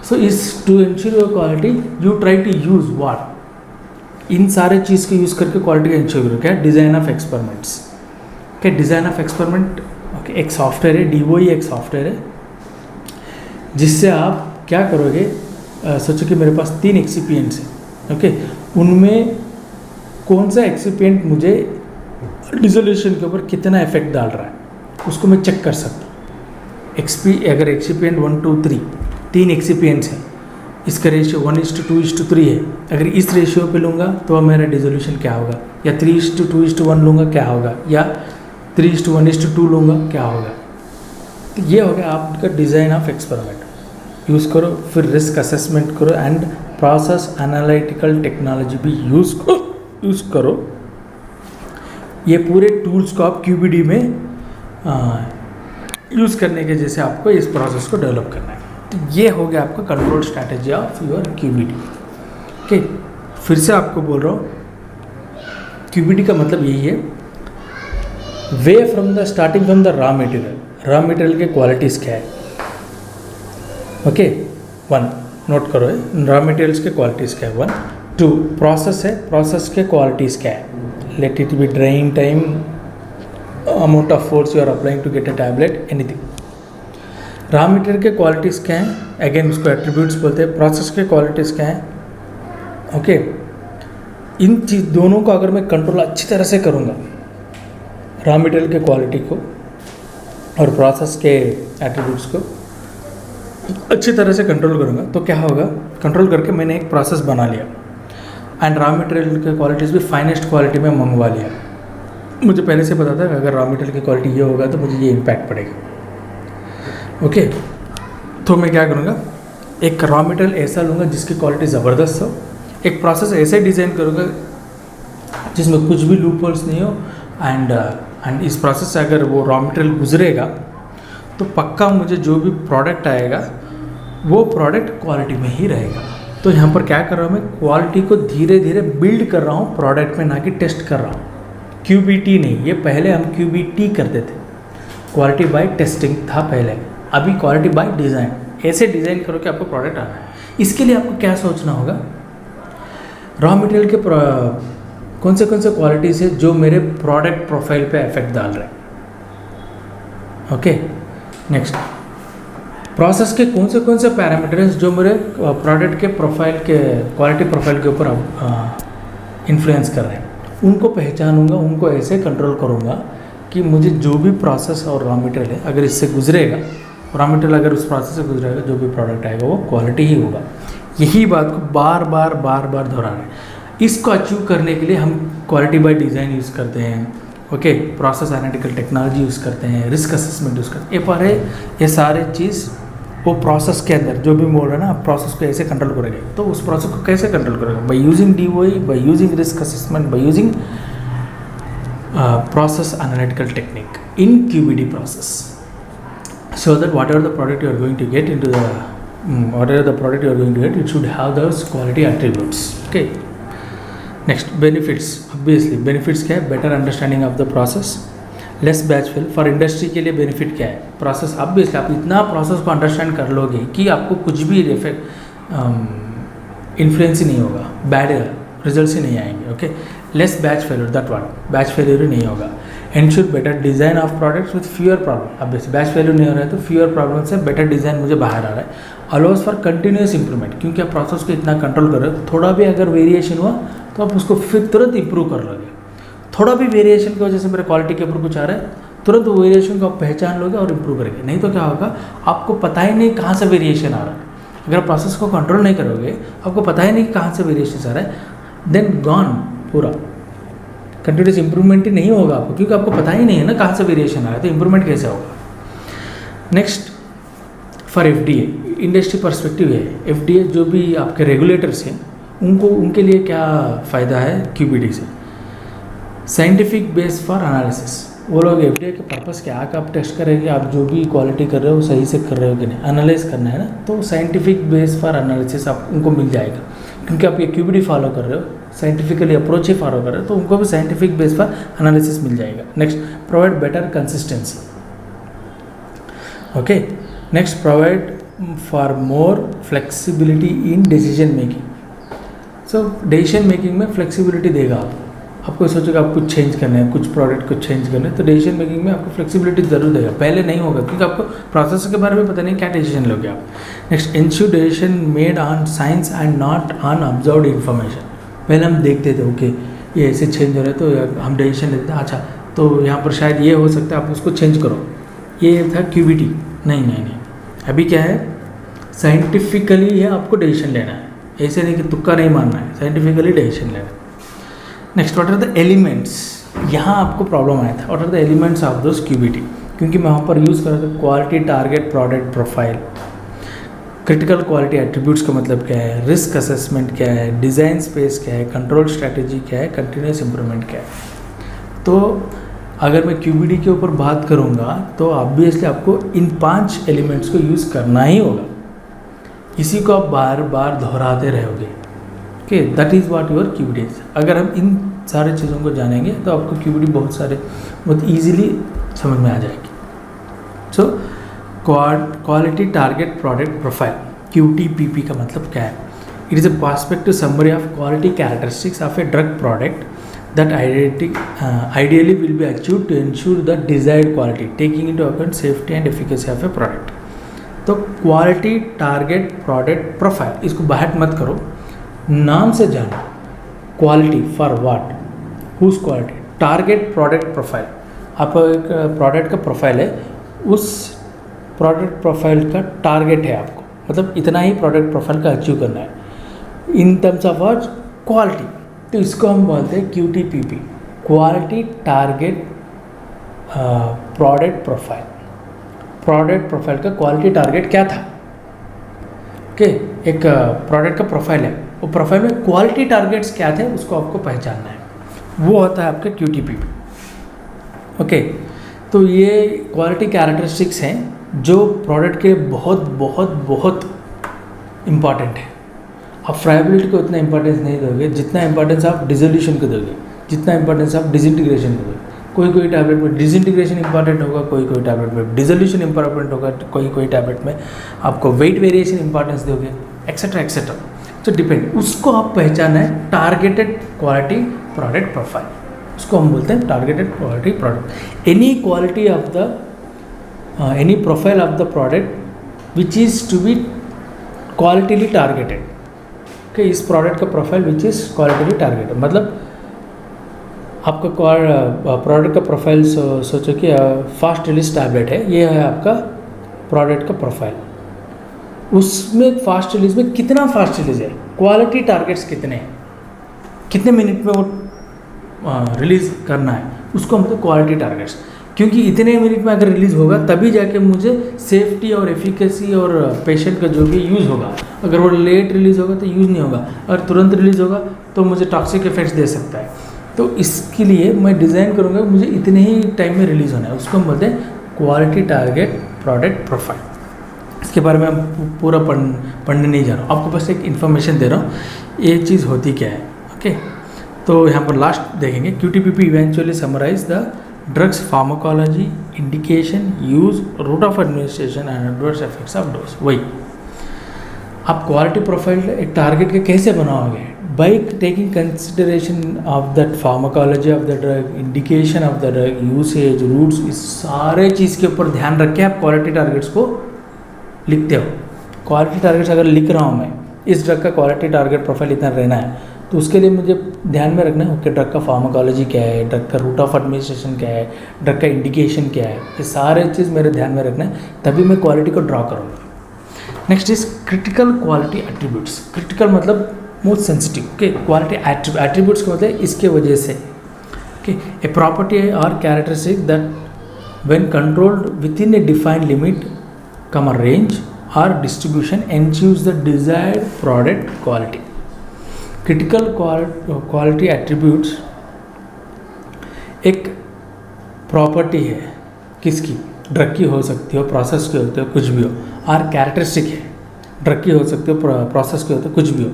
so इस to ensure your quality you try to use what, इन सारे चीज़ को यूज़ करके क्वालिटी का इंश्योर करो। क्या? Design of experiments. क्या डिज़ाइन ऑफ एक्सपेरिमेंट? ओके, एक सॉफ्टवेयर है, DOE एक सॉफ्टवेयर है जिससे आप क्या करोगे, सोचो कि मेरे पास 3 एक्सिपिएंट्स हैं। ओके, उनमें कौन सा एक्सिपिएंट मुझे डिसोल्यूशन के ऊपर कितना इफेक्ट डाल रहा है उसको मैं चेक कर सकता हूँ। अगर एक्सिपिएंट 1 2 3 3 एक्सिपिएंट्स हैं, इसका रेशियो 1:2:3 है, अगर इस रेशियो पे लूँगा तो मेरा डिसोल्यूशन क्या होगा, या 3:2:1 लूँगा क्या होगा, या 3:1:2 लूँगा क्या होगा। तो ये हो गया आपका डिज़ाइन ऑफ एक्सपेरिमेंट। यूज़ करो, फिर रिस्क असेसमेंट करो एंड प्रोसेस एनालिटिकल टेक्नोलॉजी भी यूज़ करो। ये पूरे टूल्स को आप QBD में यूज़ करने के जैसे आपको इस प्रोसेस को डेवलप करना है। तो ये हो गया आपका control strategy of your QBT. Okay, फिर से आपको बोल रहा हूँ, क्यूबीटी का मतलब यही है, way from the starting from the raw material के क्वालिटीज़ क्या है। ओके, 1 नोट करो है, रॉ मटेरियल्स के क्वालिटीज़ क्या है 1। 2 प्रोसेस है, प्रोसेस के क्वालिटीज़ क्या है, let it be drying time, amount of force you are applying to get a tablet, anything. Raw material के क्वालिटीज़ क्या हैं, अगेन उसको एट्रीब्यूट्स बोलते हैं। प्रोसेस के क्वालिटीज़ क्या हैं। ओके, इन चीज़ दोनों को अगर मैं कंट्रोल अच्छी तरह से करूँगा, रॉ मटेरियल के क्वालिटी को और प्रोसेस के एट्रीब्यूट्स को अच्छी तरह से कंट्रोल करूँगा, तो क्या होगा, कंट्रोल करके मैंने एक प्रोसेस बना लिया एंड रॉ मटेरियल के क्वालिटीज़ भी फाइनेस्ट क्वालिटी में मंगवा लिया। मुझे पहले से पता था कि अगर रॉ मटेरियल की क्वालिटी ये होगा तो मुझे ये इम्पैक्ट पड़ेगा। ओके, तो मैं क्या करूँगा, एक रॉ मटेरियल ऐसा लूँगा जिसकी क्वालिटी ज़बरदस्त हो, एक प्रोसेस ऐसे डिज़ाइन करूँगा जिसमें कुछ भी लूप होल्स नहीं हो, एंड इस प्रोसेस से अगर वो रॉ मटेरियल गुजरेगा तो पक्का मुझे जो भी प्रोडक्ट आएगा वो प्रोडक्ट क्वालिटी में ही रहेगा। तो यहाँ पर क्या कर रहा हूँ, मैं क्वालिटी को धीरे धीरे बिल्ड कर रहा हूँ प्रोडक्ट में, ना कि टेस्ट कर रहा हूँ। क्यूबीटी नहीं, ये पहले हम क्यूबीटी करते थे, क्वालिटी बाय टेस्टिंग था पहले, अभी क्वालिटी बाय डिज़ाइन। ऐसे डिज़ाइन करो कि आपको प्रोडक्ट आना है। इसके लिए आपको क्या सोचना होगा, रॉ मटेरियल के कौन से क्वालिटीज़ है जो मेरे प्रोडक्ट प्रोफाइल पे इफेक्ट डाल रहे हैं। ओके, नेक्स्ट, प्रोसेस के कौन से पैरामीटर्स जो मेरे प्रोडक्ट के प्रोफाइल के क्वालिटी प्रोफाइल के ऊपर इन्फ्लुएंस कर रहे हैं, उनको पहचानूंगा, उनको ऐसे कंट्रोल करूंगा कि मुझे जो भी प्रोसेस और रॉ मटेरियल है अगर इससे गुजरेगा, रॉ मटेरियल अगर उस प्रोसेस से गुजरेगा, जो भी प्रोडक्ट आएगा वो क्वालिटी ही होगा। यही बात को बार बार दोहरा रहे हैं। इसको अचीव करने के लिए हम क्वालिटी बाय डिज़ाइन यूज़ करते हैं। Okay, process analytical technology use करते हैं, रिस्क असेसमेंट यूज़ करते हैं। ये पर ये सारे चीज़ वो प्रोसेस के अंदर जो भी बोल रहे हैं ना, आप प्रोसेस को ऐसे कंट्रोल करेंगे, तो उस प्रोसेस को कैसे कंट्रोल करेंगे, by using DOE, by using risk assessment, by using process analytical technique in QBD process, so that whatever the product you are going to get into the it should have those quality attributes. Okay, next, benefits. Obviously benefits क्या है, better understanding of the process, less batch fail. For industry के लिए बेनिफिट क्या है, प्रोसेस। ऑब्वियसली आप इतना प्रोसेस को अंडरस्टैंड कर लोगे कि आपको कुछ भी इन्फ्लुएंस ही नहीं होगा, बैड रिजल्ट्स ही नहीं आएंगे। Okay, less batch failure, that word, batch failure ही नहीं होगा। Ensure better design of products with fewer problem. Obviously batch failure नहीं हो रहा है तो फ्यूअर प्रॉब्लम से बेटर डिज़ाइन मुझे बाहर आ रहा है। अलाउस फॉर कंटिन्यूस इंप्रूवमेंट, क्योंकि आप प्रोसेस को इतना कंट्रोल कर रहे हो, थोड़ा भी अगर वेरिएशन हुआ तो आप उसको फिर तुरंत इंप्रूव कर लोगे। थोड़ा भी वेरिएशन की वजह से मेरे क्वालिटी के ऊपर कुछ आ रहा है, तुरंत वो वेरिएशन को आप पहचान लोगे और इम्प्रूव करेंगे। नहीं तो क्या होगा, आपको पता ही नहीं कहाँ से वेरिएशन आ रहा है। अगर आप प्रोसेस को कंट्रोल नहीं करोगे, आपको पता ही नहीं कहाँ से वेरिएशन आ रहा है, देन गॉन, पूरा कंटिन्यूस इंप्रूवमेंट ही नहीं होगा आपको, क्योंकि आपको पता ही नहीं है ना कहाँ से वेरिएशन आ रहा है, तो इंप्रूवमेंट कैसे होगा। Next, for FDA, industry perspective है। FDA जो भी आपके रेगुलेटर्स हैं उनके लिए क्या फ़ायदा है QBD से, साइंटिफिक बेस फॉर एनालिसिस। वो लोग FDA के पर्पस क्या, आप टेस्ट करेंगे आप जो भी क्वालिटी कर रहे हो सही से कर रहे हो कि नहीं, एनालाइज करना है ना, तो साइंटिफिक बेस फॉर एनालिसिस आप उनको मिल जाएगा, क्योंकि आप ये QBD फॉलो कर रहे हो, साइंटिफिकली अप्रोच ही फॉलो कर रहे हो, तो उनको भी साइंटिफिक बेस फॉर एनालिसिस मिल जाएगा। Next, provide better consistency. Okay, next, provide for more flexibility in decision making. So decision making में फ्लेक्सिबिलिटी देगा आपको सोचेगा आप कुछ चेंज करना है, कुछ प्रोडक्ट को चेंज करना है, तो डिसीजन मेकिंग में आपको फ्लेक्सिबिलिटी जरूर देगा। पहले नहीं होगा क्योंकि आपको प्रोसेस के बारे में पता नहीं क्या डिसीजन लोगे आप। Next, ensure decision made on science and not on observed information. पहले हम देखते थे ओके ये ऐसे चेंज हो रहा है तो हम डिसीजन लेते थे, अच्छा तो यहाँ पर शायद ये हो सकता है, आप उसको चेंज करो, ये था QBD। नहीं, अभी क्या है, साइंटिफिकली ये आपको डिसीजन लेना है, ऐसे नहीं कि तुक्का नहीं मारना है, साइंटिफिकली डिसीजन लेना है। Next, what are the elements, यहाँ आपको प्रॉब्लम आया था, what are the elements of those QBD, क्योंकि मैं वहाँ पर यूज़ कर रहा था quality target product profile, critical quality attributes का मतलब क्या है, रिस्क असेसमेंट क्या है, डिज़ाइन स्पेस क्या है, कंट्रोल स्ट्रैटेजी क्या है, कंटिन्यूस इंप्रूवमेंट क्या है। तो अगर मैं क्यूबीडी के ऊपर बात करूँगा तो ऑब्वियसली आपको इन 5 एलिमेंट्स को यूज़ करना ही होगा, इसी को आप बार बार दोहराते रहोगे। Okay, that is what your QbD is. अगर हम इन सारे चीज़ों को जानेंगे तो आपको क्यूबीडी बहुत ईजीली समझ में आ जाएगी। So quality target product profile, QTPP का मतलब क्या है? It is a perspective summary of quality characteristics of a drug product that ideally will be achieved to ensure the desired quality, taking into account safety and efficacy of a product. तो क्वालिटी टारगेट प्रोडक्ट प्रोफाइल, इसको बाहर मत करो, नाम से जानो। Quality for what, whose quality, target product profile, आप एक प्रोडक्ट का प्रोफाइल है, उस प्रोडक्ट प्रोफाइल का टारगेट है आपको, मतलब इतना ही प्रोडक्ट प्रोफाइल का अचीव करना है in terms of what, quality. तो इसको हम बोलते हैं QTPP, quality target product profile. Product profile का क्वालिटी टारगेट क्या था? ओके, एक प्रोडक्ट का प्रोफाइल है, वो प्रोफाइल में क्वालिटी टारगेट्स क्या थे उसको आपको पहचानना है, वो होता है आपका QTPP। ओके, तो ये क्वालिटी कैरेक्टरिस्टिक्स हैं जो प्रोडक्ट के बहुत बहुत बहुत इम्पॉर्टेंट है। आप फ्राइबिलिटी को उतना इंपॉर्टेंस नहीं दोगे जितना इंपॉर्टेंस आप डिसोल्यूशन को दोगे, जितना इंपॉर्टेंस आप डिसइंटीग्रेशन को दोगे। कोई टैबलेट में डिसइंटीग्रेशन इंपॉर्टेंट होगा, कोई टैबलेट में डिसोल्यूशन इंपॉर्टेंट होगा, कोई टैबलेट में आपको वेट वेरिएशन इंपॉर्टेंस दोगे, एक्सेट्रा एक्सेट्रा। तो डिपेंड, उसको आप पहचाना है टारगेटेड क्वालिटी प्रोडक्ट प्रोफाइल, उसको हम बोलते हैं targeted quality product. Any quality of the any profile of the product which is to be qualitily targeted. कि इस प्रोडक्ट का profile which is qualitily targeted, मतलब आपका प्रोडक्ट का प्रोफाइल सोचो कि फास्ट रिलीज टैबलेट है, ये है आपका प्रोडक्ट का प्रोफाइल। उसमें फास्ट रिलीज में कितना फास्ट रिलीज है, क्वालिटी टारगेट्स कितने हैं, कितने मिनट में वो रिलीज़ करना है, उसको हम तो क्वालिटी टारगेट्स। क्योंकि इतने मिनट में अगर रिलीज़ होगा तभी जाके मुझे सेफ्टी और एफिकेसी और पेशेंट का जो भी यूज़ होगा। अगर वो लेट रिलीज़ होगा तो यूज़ नहीं होगा, अगर तुरंत रिलीज़ होगा तो मुझे टॉक्सिक इफेक्ट्स दे सकता है। तो इसके लिए मैं डिज़ाइन करूँगा मुझे इतने ही टाइम में रिलीज़ होना है, उसको हम बोलते हैं क्वालिटी टारगेट प्रोडक्ट प्रोफाइल। इसके बारे में हम पूरा पढ़ने नहीं जा रहा हूँ, आपको बस एक इन्फॉर्मेशन दे रहा हूँ ये चीज़ होती क्या है। ओके, तो यहाँ पर लास्ट देखेंगे QTPP eventually summarise the drugs pharmacology, indication, use, route of administration and adverse effects of dose. वही आप क्वालिटी प्रोफाइल एक टारगेट के कैसे बनाओगे? By taking consideration of that pharmacology of the drug, indication of the drug, usage, routes, इस सारे चीज़ के ऊपर ध्यान रख के आप क्वालिटी टारगेट्स को लिखते हो। क्वालिटी टारगेट्स अगर लिख रहा हूँ मैं, इस ड्रग का क्वालिटी टारगेट प्रोफाइल इतना रहना है, तो उसके लिए मुझे ध्यान में रखना है कि ड्रग का फार्माकोलॉजी क्या है, ड्रग का रूट ऑफ एडमिनिस्ट्रेशन क्या है, ड्रग का इंडिकेशन क्या है, ये सारे चीज़ मेरे ध्यान में रखना है, तभी मैं क्वालिटी को ड्रॉ करूँगा। Next is critical quality attributes. Critical मतलब most sensitive. Okay, quality attributes का मतलब इसके वजह से, okay, a property or characteristic that when controlled within a defined limit cum range or distribution ensures the desired product quality. Critical quality attributes एक प्रॉपर्टी है किसकी, ड्रग की हो सकती हो, प्रोसेस की होती हो, कुछ भी हो, और कैरेक्टरिस्टिक है, ड्रग की हो सकती हो, प्रोसेस की होती हो, कुछ भी हो,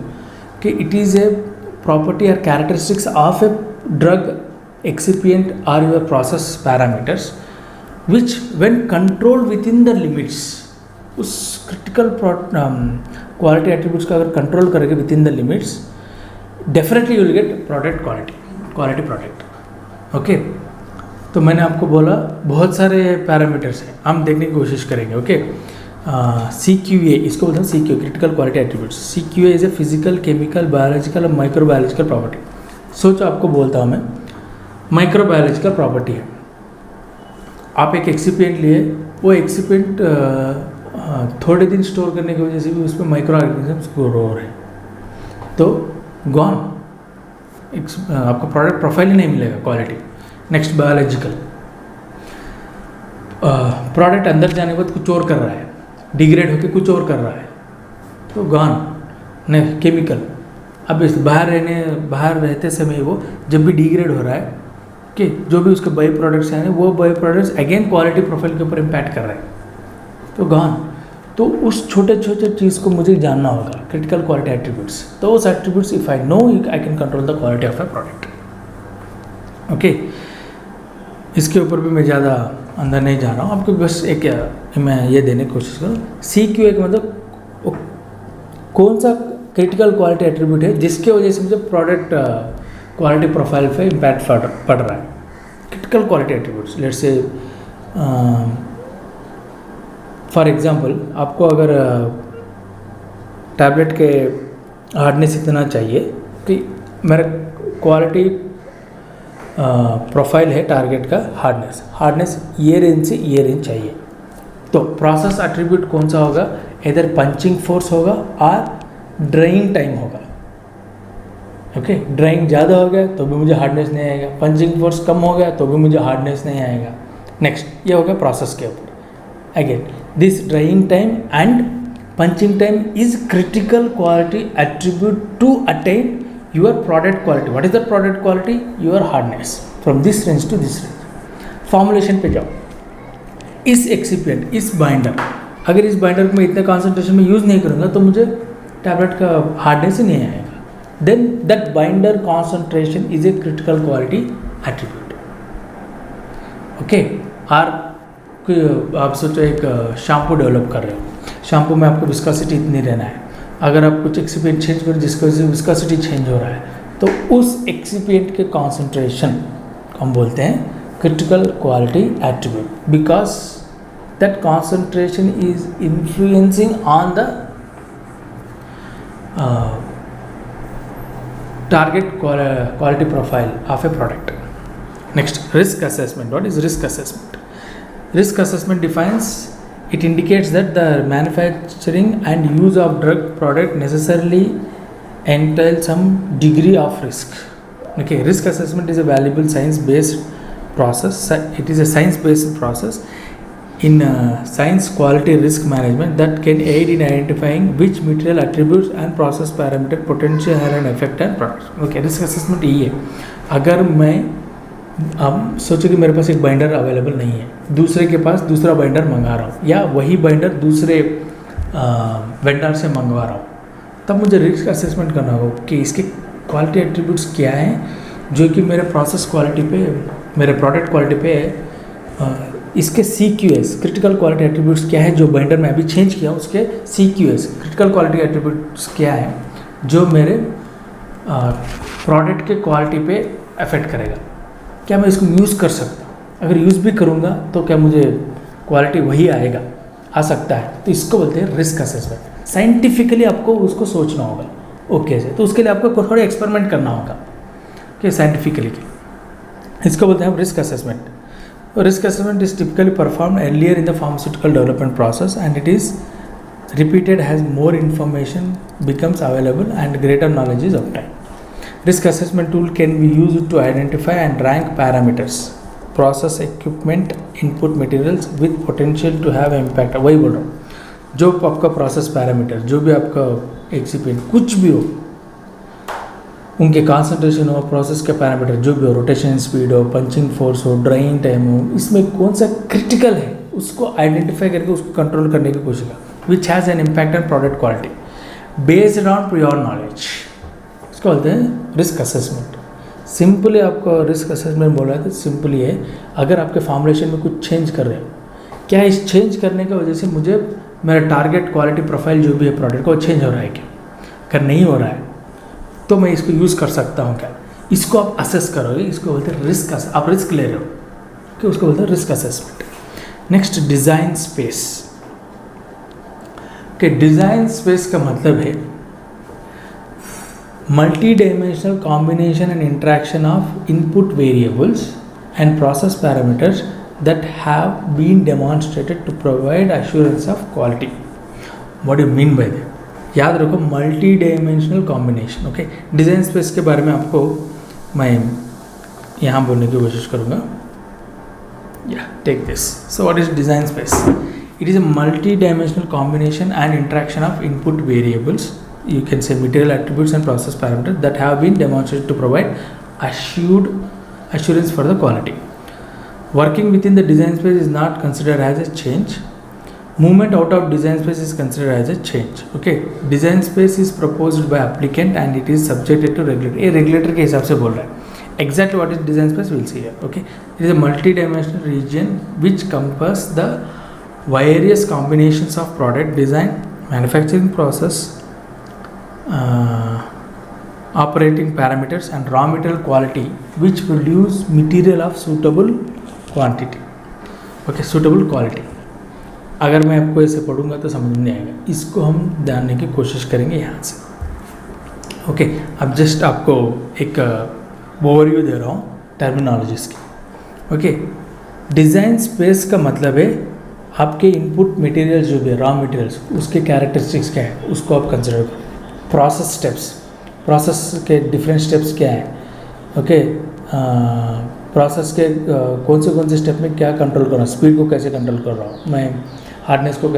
कि it is a property or characteristics of a drug excipient or your process parameters which when controlled within the limits, उस क्रिटिकल क्वालिटी एट्रीब्यूट्स का अगर कंट्रोल करेंगे within the limits, definitely you will get product quality product. Okay, तो मैंने आपको बोला बहुत सारे पैरामीटर्स हैं, हम देखने की कोशिश करेंगे। ओके, CQA, इसको बोलते हैं CQA, critical quality attributes. CQA is a physical, chemical, biological और माइक्रोबायोलॉजिकल प्रॉपर्टी। सोचो आपको बोलता हूँ मैं, माइक्रोबायोलॉजिकल प्रॉपर्टी है, आप एक एक्सिपिएंट लिए, वो एक्सिपिएंट थोड़े दिन स्टोर करने की वजह से भी उसमें माइक्रो ऑर्गेनिजम्स ग्रो हो रहे हैं, तो गॉन, आपको प्रोडक्ट प्रोफाइल ही नहीं मिलेगा क्वालिटी। नेक्स्ट बायोलॉजिकल, प्रोडक्ट अंदर जाने के बाद कुछ और कर रहा है, डिग्रेड होकर कुछ और कर रहा है, तो गॉन। नहीं, केमिकल, अब इस बाहर रहते समय वो जब भी डिग्रेड हो रहा है ओके, जो भी उसके बाई प्रोडक्ट्स हैं वो by products again quality profile के ऊपर इम्पैक्ट कर रहे हैं, तो गॉन। तो उस छोटे छोटे चीज़ को मुझे जानना होगा, क्रिटिकल क्वालिटी एट्रीब्यूट्स। तो उस attributes if I know, I can control the quality of A product. Okay, इसके ऊपर भी मैं ज़्यादा अंदर नहीं जा रहा हूँ, आपको बस एक मैं ये देने की कोशिश करूँ। CQA का मतलब कौन सा क्रिटिकल क्वालिटी एट्रीब्यूट है जिसके वजह से मुझे प्रोडक्ट क्वालिटी प्रोफाइल पे इम्पैक्ट पड़ रहा है। Critical quality attributes, let's say for example, आपको अगर टैबलेट के हार्डनेस इतना चाहिए कि मेरा क्वालिटी प्रोफाइल है टारगेट का हार्डनेस ये रेंज से ये रेंज चाहिए, तो प्रोसेस एट्रीब्यूट कौन सा होगा? इधर पंचिंग फोर्स होगा और ड्राइंग टाइम होगा। ओके, ड्राइंग ज़्यादा हो गया तो भी मुझे हार्डनेस नहीं आएगा, पंचिंग फोर्स कम हो गया तो भी मुझे हार्डनेस नहीं आएगा। नेक्स्ट, ये हो गया प्रोसेस के ऊपर। Again this drying time and punching time is critical quality attribute to attain your product quality. What is the product quality? Your hardness from this range to this range. Formulation पे जाओ, इस एक्सिपिएंट, इस बाइंडर, अगर इस बाइंडर को मैं इतने कॉन्सेंट्रेशन में यूज़ नहीं करूँगा तो मुझे टैबलेट का हार्डनेस ही नहीं आएगा। Then that binder concentration is a critical quality attribute. Okay, और आप सोचो एक शैम्पू डेवलप कर रहे हो, शैम्पू में आपको विस्कोसिटी इतनी रहना है, अगर आप कुछ एक्सिपिएंट चेंज करो जिसकी वजह से विस्कोसिटी चेंज हो रहा है, तो उस एक्सिपिएंट के कॉन्सेंट्रेशन हम बोलते हैं critical quality attribute, because that concentration is influencing on the target quality profile of A product. Next, risk assessment. What is risk assessment? Risk assessment defines, it indicates that the manufacturing and use of drug product necessarily entail some degree of risk. Okay, risk assessment is a valuable science-based process. It is a science-based process in science quality risk management that can aid in identifying which material attributes and process parameter potentially have an effect on products. Okay, risk assessment ये है, अगर मैं अब सोचो कि मेरे पास एक बाइंडर अवेलेबल नहीं है, दूसरे के पास दूसरा बाइंडर मंगा रहा हूँ, या वही बाइंडर दूसरे वेंडर से मंगवा रहा हूँ, तब मुझे रिस्क असेसमेंट करना होगा कि इसके क्वालिटी एट्रीब्यूट्स क्या हैं जो कि मेरे प्रोसेस क्वालिटी पे, मेरे प्रोडक्ट क्वालिटी पे इसके CQS क्रिटिकल क्वालिटी एट्रीब्यूट्स क्या है, जो बाइंडर में अभी चेंज किया उसके CQS क्रिटिकल क्वालिटी एट्रीब्यूट्स क्या है जो मेरे प्रोडक्ट के क्वालिटी पे अफेक्ट करेगा। क्या मैं इसको यूज़ कर सकता हूँ? अगर यूज़ भी करूँगा तो क्या मुझे क्वालिटी वही आएगा, आ सकता है? तो इसको बोलते हैं रिस्क असेसमेंट। साइंटिफिकली आपको उसको सोचना होगा ओके से, तो उसके लिए आपको थोड़ा एक्सपेरिमेंट करना होगा कि साइंटिफिकली इसको बोलते हैं risk assessment. Risk assessment is typically perform earlier in the pharmaceutical development process and it is repeated as more information becomes available and greater knowledge is obtained. Risk assessment tool can be used to identify and rank parameters, process equipment, input materials with potential to have impact. वही बोल रहा हूँ, जो आपका प्रोसेस पैरामीटर, जो भी आपका एक्सिपिएंट कुछ भी हो, उनके कॉन्सेंट्रेशन हो, प्रोसेस के पैरामीटर जो भी हो, रोटेशन स्पीड हो, पंचिंग फोर्स हो, ड्राइंग टाइम हो, इसमें कौन सा क्रिटिकल है उसको आइडेंटिफाई करके उसको कंट्रोल करने की कोशिश कर, which has an impact on product quality based on prior knowledge. इसको बोलते हैं रिस्क असेसमेंट। सिंपली आपको रिस्क असेसमेंट बोल रहा है तो सिंपली है, अगर आपके फॉर्मुलेशन में कुछ चेंज कर रहे हो, क्या इस चेंज करने की वजह से मुझे मेरा टारगेट क्वालिटी प्रोफाइल जो भी है प्रोडक्ट का वो चेंज हो रहा है क्या? अगर नहीं हो रहा है तो मैं इसको यूज़ कर सकता हूँ क्या? इसको आप असेस करोगे, इसको बोलते हैं रिस्क। आप रिस्क ले रहे हो कि उसको बोलते हैं risk assessment. Next, design space. कि डिज़ाइन स्पेस का मतलब है multi dimensional combination and interaction of input variables and process parameters that have been demonstrated to provide assurance of quality. What you mean by that? याद रखो, multi dimensional combination. Okay, design space के बारे में आपको मैं यहाँ बोलने की कोशिश करूँगा। या take this. So what is design space? It is a multi-dimensional combination and interaction of input variables, you can say material attributes and process parameters that have been demonstrated to provide assurance for the quality. Working within the design space is not considered as a change. Movement out of design space is considered as a change. Okay, design space is proposed by applicant and it is subjected to regulator. ये regulator के हिसाब से बोल रहा है. Exactly what is design space we'll see here. Okay, it is a multi-dimensional region which compass the various combinations of product design, manufacturing process, operating parameters and raw material quality which produce material of suitable quantity. Okay, suitable quality. अगर मैं आपको ऐसे पढ़ूंगा तो समझ में नहीं आएगा, इसको हम जानने की कोशिश करेंगे यहाँ से. ओके, अब जस्ट आपको एक ओवरव्यू दे रहा हूँ टर्मिनोलॉजीज की. ओके, डिज़ाइन स्पेस का मतलब है आपके इनपुट मटेरियल्स जो भी रॉ मटेरियल्स उसके कैरेक्टरिस्टिक्स क्या है उसको आप कंसिडर करो. प्रोसेस स्टेप्स, प्रोसेस के डिफरेंट स्टेप्स क्या है. ओके, प्रोसेस के कौन से स्टेप में क्या कंट्रोल कर रहा हूँ, स्पीड को कैसे कंट्रोल कर रहा हूँ मैं, हार्डनेस को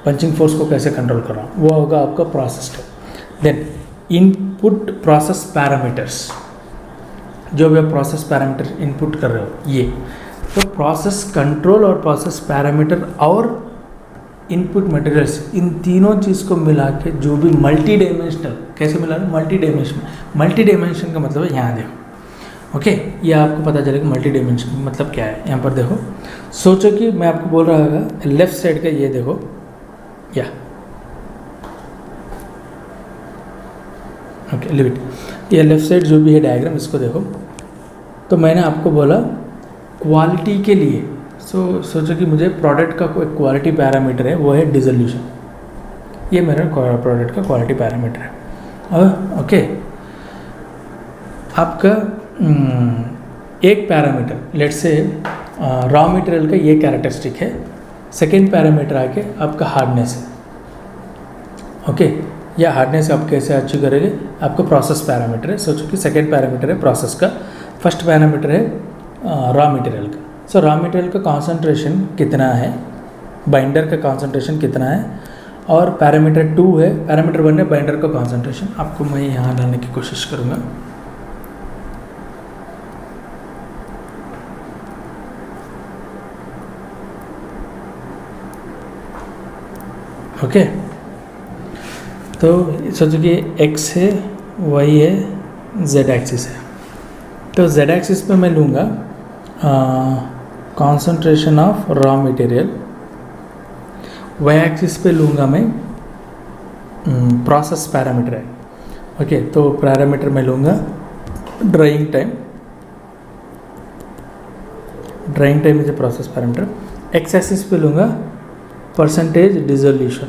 पंचिंग फोर्स को कैसे कंट्रोल कर रहा हूँ, वो होगा आपका process step. Then input process parameters, जो भी आप प्रोसेस पैरामीटर इनपुट कर रहे हो ये, तो प्रोसेस कंट्रोल और प्रोसेस पैरामीटर और इनपुट मटेरियल्स, इन तीनों चीज़ को मिला के जो भी मल्टी डायमेंशनल, कैसे मिला रहे मल्टी डायमेंशन का मतलब है यहाँ देखो. ओके, ये आपको पता चलेगा मल्टी डायमेंशन मतलब क्या है. यहाँ पर देखो, सोचो कि मैं आपको बोल रहा होगा लेफ्ट साइड का ये देखो, या ओके लिव इट, ये लेफ्ट साइड जो भी है डायग्राम इसको देखो. तो मैंने आपको बोला क्वालिटी के लिए, सोचो कि मुझे प्रोडक्ट का कोई क्वालिटी पैरामीटर है, वो है डिसोल्यूशन. ये मेरा प्रोडक्ट का क्वालिटी पैरामीटर है. और ओके, आपका एक parameter let's say raw material का ये कैरेक्टरिस्टिक है, सेकेंड पैरामीटर आके आपका हार्डनेस है. ओके, या हार्डनेस आप कैसे अचीव करेंगे, आपका प्रोसेस पैरामीटर है. सोचो कि सेकेंड पैरामीटर है प्रोसेस का, फर्स्ट पैरामीटर है रॉ मटेरियल का. सो रॉ मटेरियल का कॉन्सेंट्रेशन कितना है, बाइंडर का कॉन्सेंट्रेशन कितना है, और पैरामीटर 2 है, पैरामीटर 1 है बाइंडर का कॉन्सेंट्रेशन. आपको मैं यहाँ डालने की कोशिश करूँगा. ओके, तो सोचो कि x है, y है, z एक्सिस है. तो z एक्सिस पे मैं लूँगा concentration of raw material, y axis पे लूँगा मैं प्रोसेस पैरामीटर है. ओके, तो पैरामीटर मैं लूँगा drawing time is a process parameter. x axis पे लूँगा परसेंटेज डिसोल्यूशन.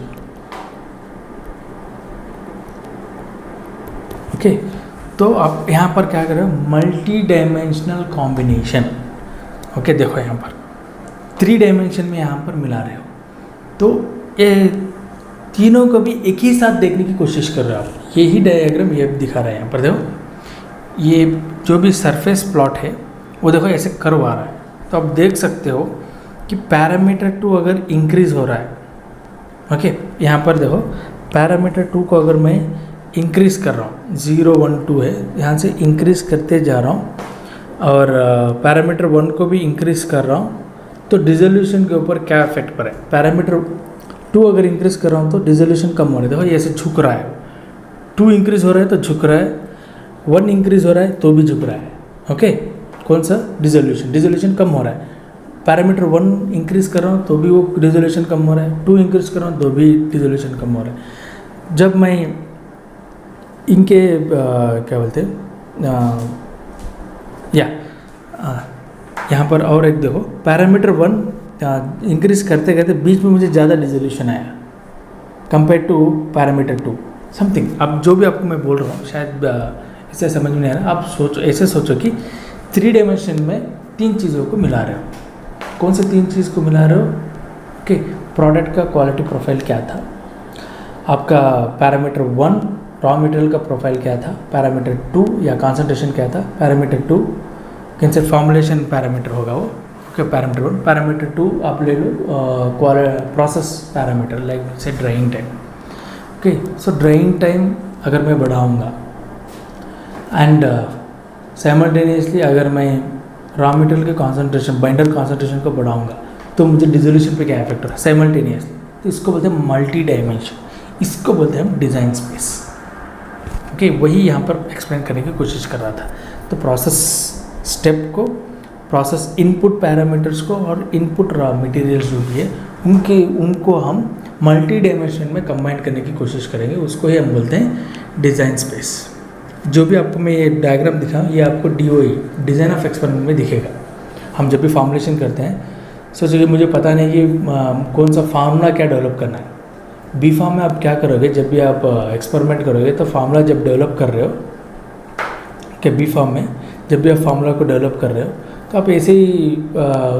ओके, तो आप यहाँ पर क्या कर रहे हो, मल्टी डायमेंशनल कॉम्बिनेशन. ओके, देखो यहाँ पर 3 डायमेंशन में यहाँ पर मिला रहे हो, तो ये तीनों को भी एक ही साथ देखने की कोशिश कर रहे हो आप. यही डायग्राम ये दिखा रहा है. यहाँ पर देखो, ये जो भी सरफेस प्लॉट है वो देखो ऐसे कर्व आ रहा है. तो आप देख सकते हो कि पैरामीटर 2 अगर इंक्रीज़ हो रहा है. ओके, यहाँ पर देखो पैरामीटर 2 को अगर मैं इंक्रीज़ कर रहा हूँ, 0 1 2 है, यहाँ से इंक्रीज़ करते जा रहा हूँ, और पैरामीटर 1 को भी इंक्रीज़ कर रहा हूँ, तो डिसोल्यूशन के ऊपर क्या इफेक्ट पड़ा है. पैरामीटर 2 अगर इंक्रीज़ कर रहा हूँ तो डिसोल्यूशन कम हो रहा है. देखो ये ऐसे झुक रहा है, 2 इंक्रीज़ हो रहा है तो झुक रहा है, 1 इंक्रीज़ हो रहा है तो भी झुक रहा है. ओके, कौन सा, डिसोल्यूशन कम हो रहा है. पैरामीटर 1 इंक्रीज़ कर रहा हूँ तो भी वो डिसोल्यूशन कम हो रहा है, 2 इंक्रीज़ कर रहा हूँ तो भी डिसोल्यूशन कम हो रहा है. जब मैं इनके क्या बोलते हैं यहाँ पर और एक देखो, पैरामीटर 1 इंक्रीज़ करते करते बीच में मुझे ज़्यादा डिसोल्यूशन आया कंपेयर टू पैरामीटर 2 समथिंग. अब जो भी आपको मैं बोल रहा हूँ शायद इससे समझ में नहीं आ रहा. आप ऐसे सोचो कि 3 डायमेंशन में 3 चीज़ों को मिला रहे हो. कौन से 3 चीज़ को मिला रहे हो. ओके, प्रोडक्ट का क्वालिटी प्रोफाइल क्या था, आपका पैरामीटर 1 रॉ मटेरियल का प्रोफाइल क्या था, पैरामीटर 2 या कॉन्सेंट्रेशन क्या था, पैरामीटर 2 कैसे फॉर्मुलेशन पैरामीटर होगा वो. ओके, पैरामीटर 1, पैरामीटर 2 आप ले लो प्रोसेस पैरामीटर लाइक से ड्राइंग टाइम. ओके, सो ड्राइंग टाइम अगर मैं बढ़ाऊँगा एंड साइमल्टेनियसली अगर मैं रॉ मटेरियल के कॉन्सेंट्रेशन, बाइंडर कॉन्सेंट्रेशन को बढ़ाऊंगा तो मुझे डिसोल्यूशन पे क्या इफेक्ट होगा साइमल्टेनियसली, तो इसको बोलते हैं मल्टी डायमेंशन, इसको बोलते हैं हम डिज़ाइन स्पेस। ओके, वही यहाँ पर एक्सप्लेन करने की कोशिश कर रहा था। तो प्रोसेस स्टेप को, प्रोसेस इनपुट पैरामीटर्स को और इनपुट रॉ मटेरियल्स जो भी है उनको हम मल्टी डायमेंशन में कंबाइन करने की कोशिश करेंगे, उसको ही हम बोलते हैं डिज़ाइन स्पेस। जो भी आपको मैं ये डायग्राम दिखाऊँ ये आपको DOE, डिज़ाइन ऑफ एक्सपेरिमेंट में दिखेगा। हम जब भी फॉर्मुलेशन करते हैं, सोचिए मुझे पता नहीं कि कौन सा फार्मूला क्या डेवलप करना है। बी फार्म में आप क्या करोगे, जब भी आप एक्सपेरिमेंट करोगे तो फार्मूला जब डेवलप कर रहे हो कि बी फार्म में जब भी आप फार्मूला को डेवलप कर रहे हो तो आप ऐसे ही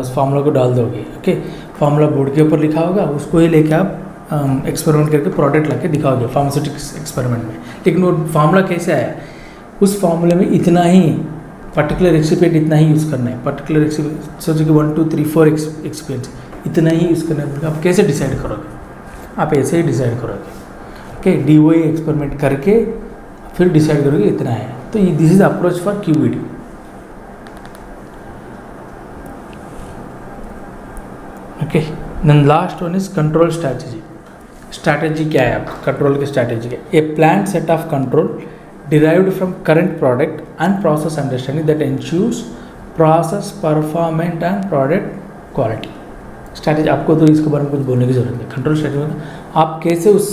उस फार्मूला को डाल दोगे। ओके, फार्मूला बोर्ड के ऊपर लिखा होगा, उसको ही लेके आप एक्सपेरिमेंट करके प्रोडक्ट ला के दिखाओगे फार्मास्यूटिक्स एक्सपेरिमेंट में। लेकिन वो फार्मूला कैसे आया, उस फार्मूले में इतना ही पर्टिकुलर एक्सिपिएंट इतना ही यूज़ करना है, पर्टिकुलर एक्सिपिएंट सोचो कि 1 2 3 4 एक्सिपिएंट इतना ही यूज़ करना है। आप कैसे डिसाइड करोगे, आप ऐसे ही डिसाइड करोगे। ओके, DOE एक्सपेरिमेंट करके फिर डिसाइड करोगे इतना है। तो this is approach for QED। Okay, then last one is control strategy. Strategy क्या है आपका, कंट्रोल की स्ट्रैटेजी क्या है? A plan set of control derived from current product and process understanding that ensures process performance and product quality। Strategy आपको तो इसके बारे में कुछ बोलने की जरूरत नहीं। कंट्रोल स्ट्रैटेजी मतलब आप कैसे उस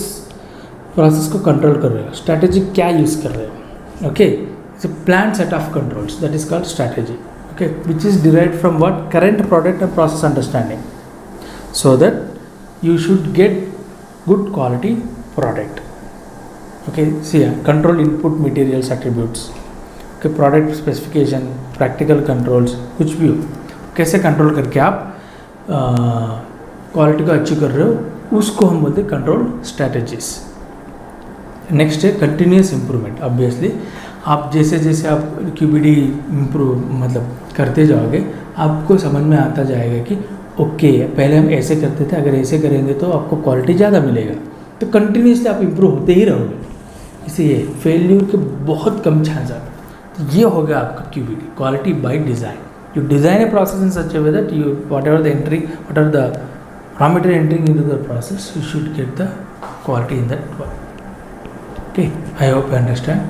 प्रोसेस को कंट्रोल कर रहे हो, स्ट्रैटेजी क्या यूज़ कर रहे हो। Okay, it's a plan set of controls that is called strategy. Okay, which is derived from what, current product and process understanding, so that you should get good quality product। okay, see control input materials attributes, okay, product specification, practical controls, कुछ भी हो कैसे कंट्रोल करके आप क्वालिटी को अचीव कर रहे हो, उसको हम बोलते हैं कंट्रोल स्ट्रैटेजीज। नेक्स्ट है कंटिन्यूस इम्प्रूवमेंट। ऑब्वियसली आप जैसे जैसे आप QBD इम्प्रूव मतलब करते जाओगे आपको समझ में आता जाएगा कि ओके पहले हम ऐसे करते थे, अगर ऐसे करेंगे तो आपको क्वालिटी ज़्यादा मिलेगा। तो कंटिन्यूसली आप इम्प्रूव होते ही रहोगे, इसलिए फेल्यूर के बहुत कम चांस आते हैं। तो ये हो गया आपका QBD, quality by design. You design a process in such a way that you whatever the entry, what are the raw material entering into the process, you should get the quality in that. Okay, I hope you understand.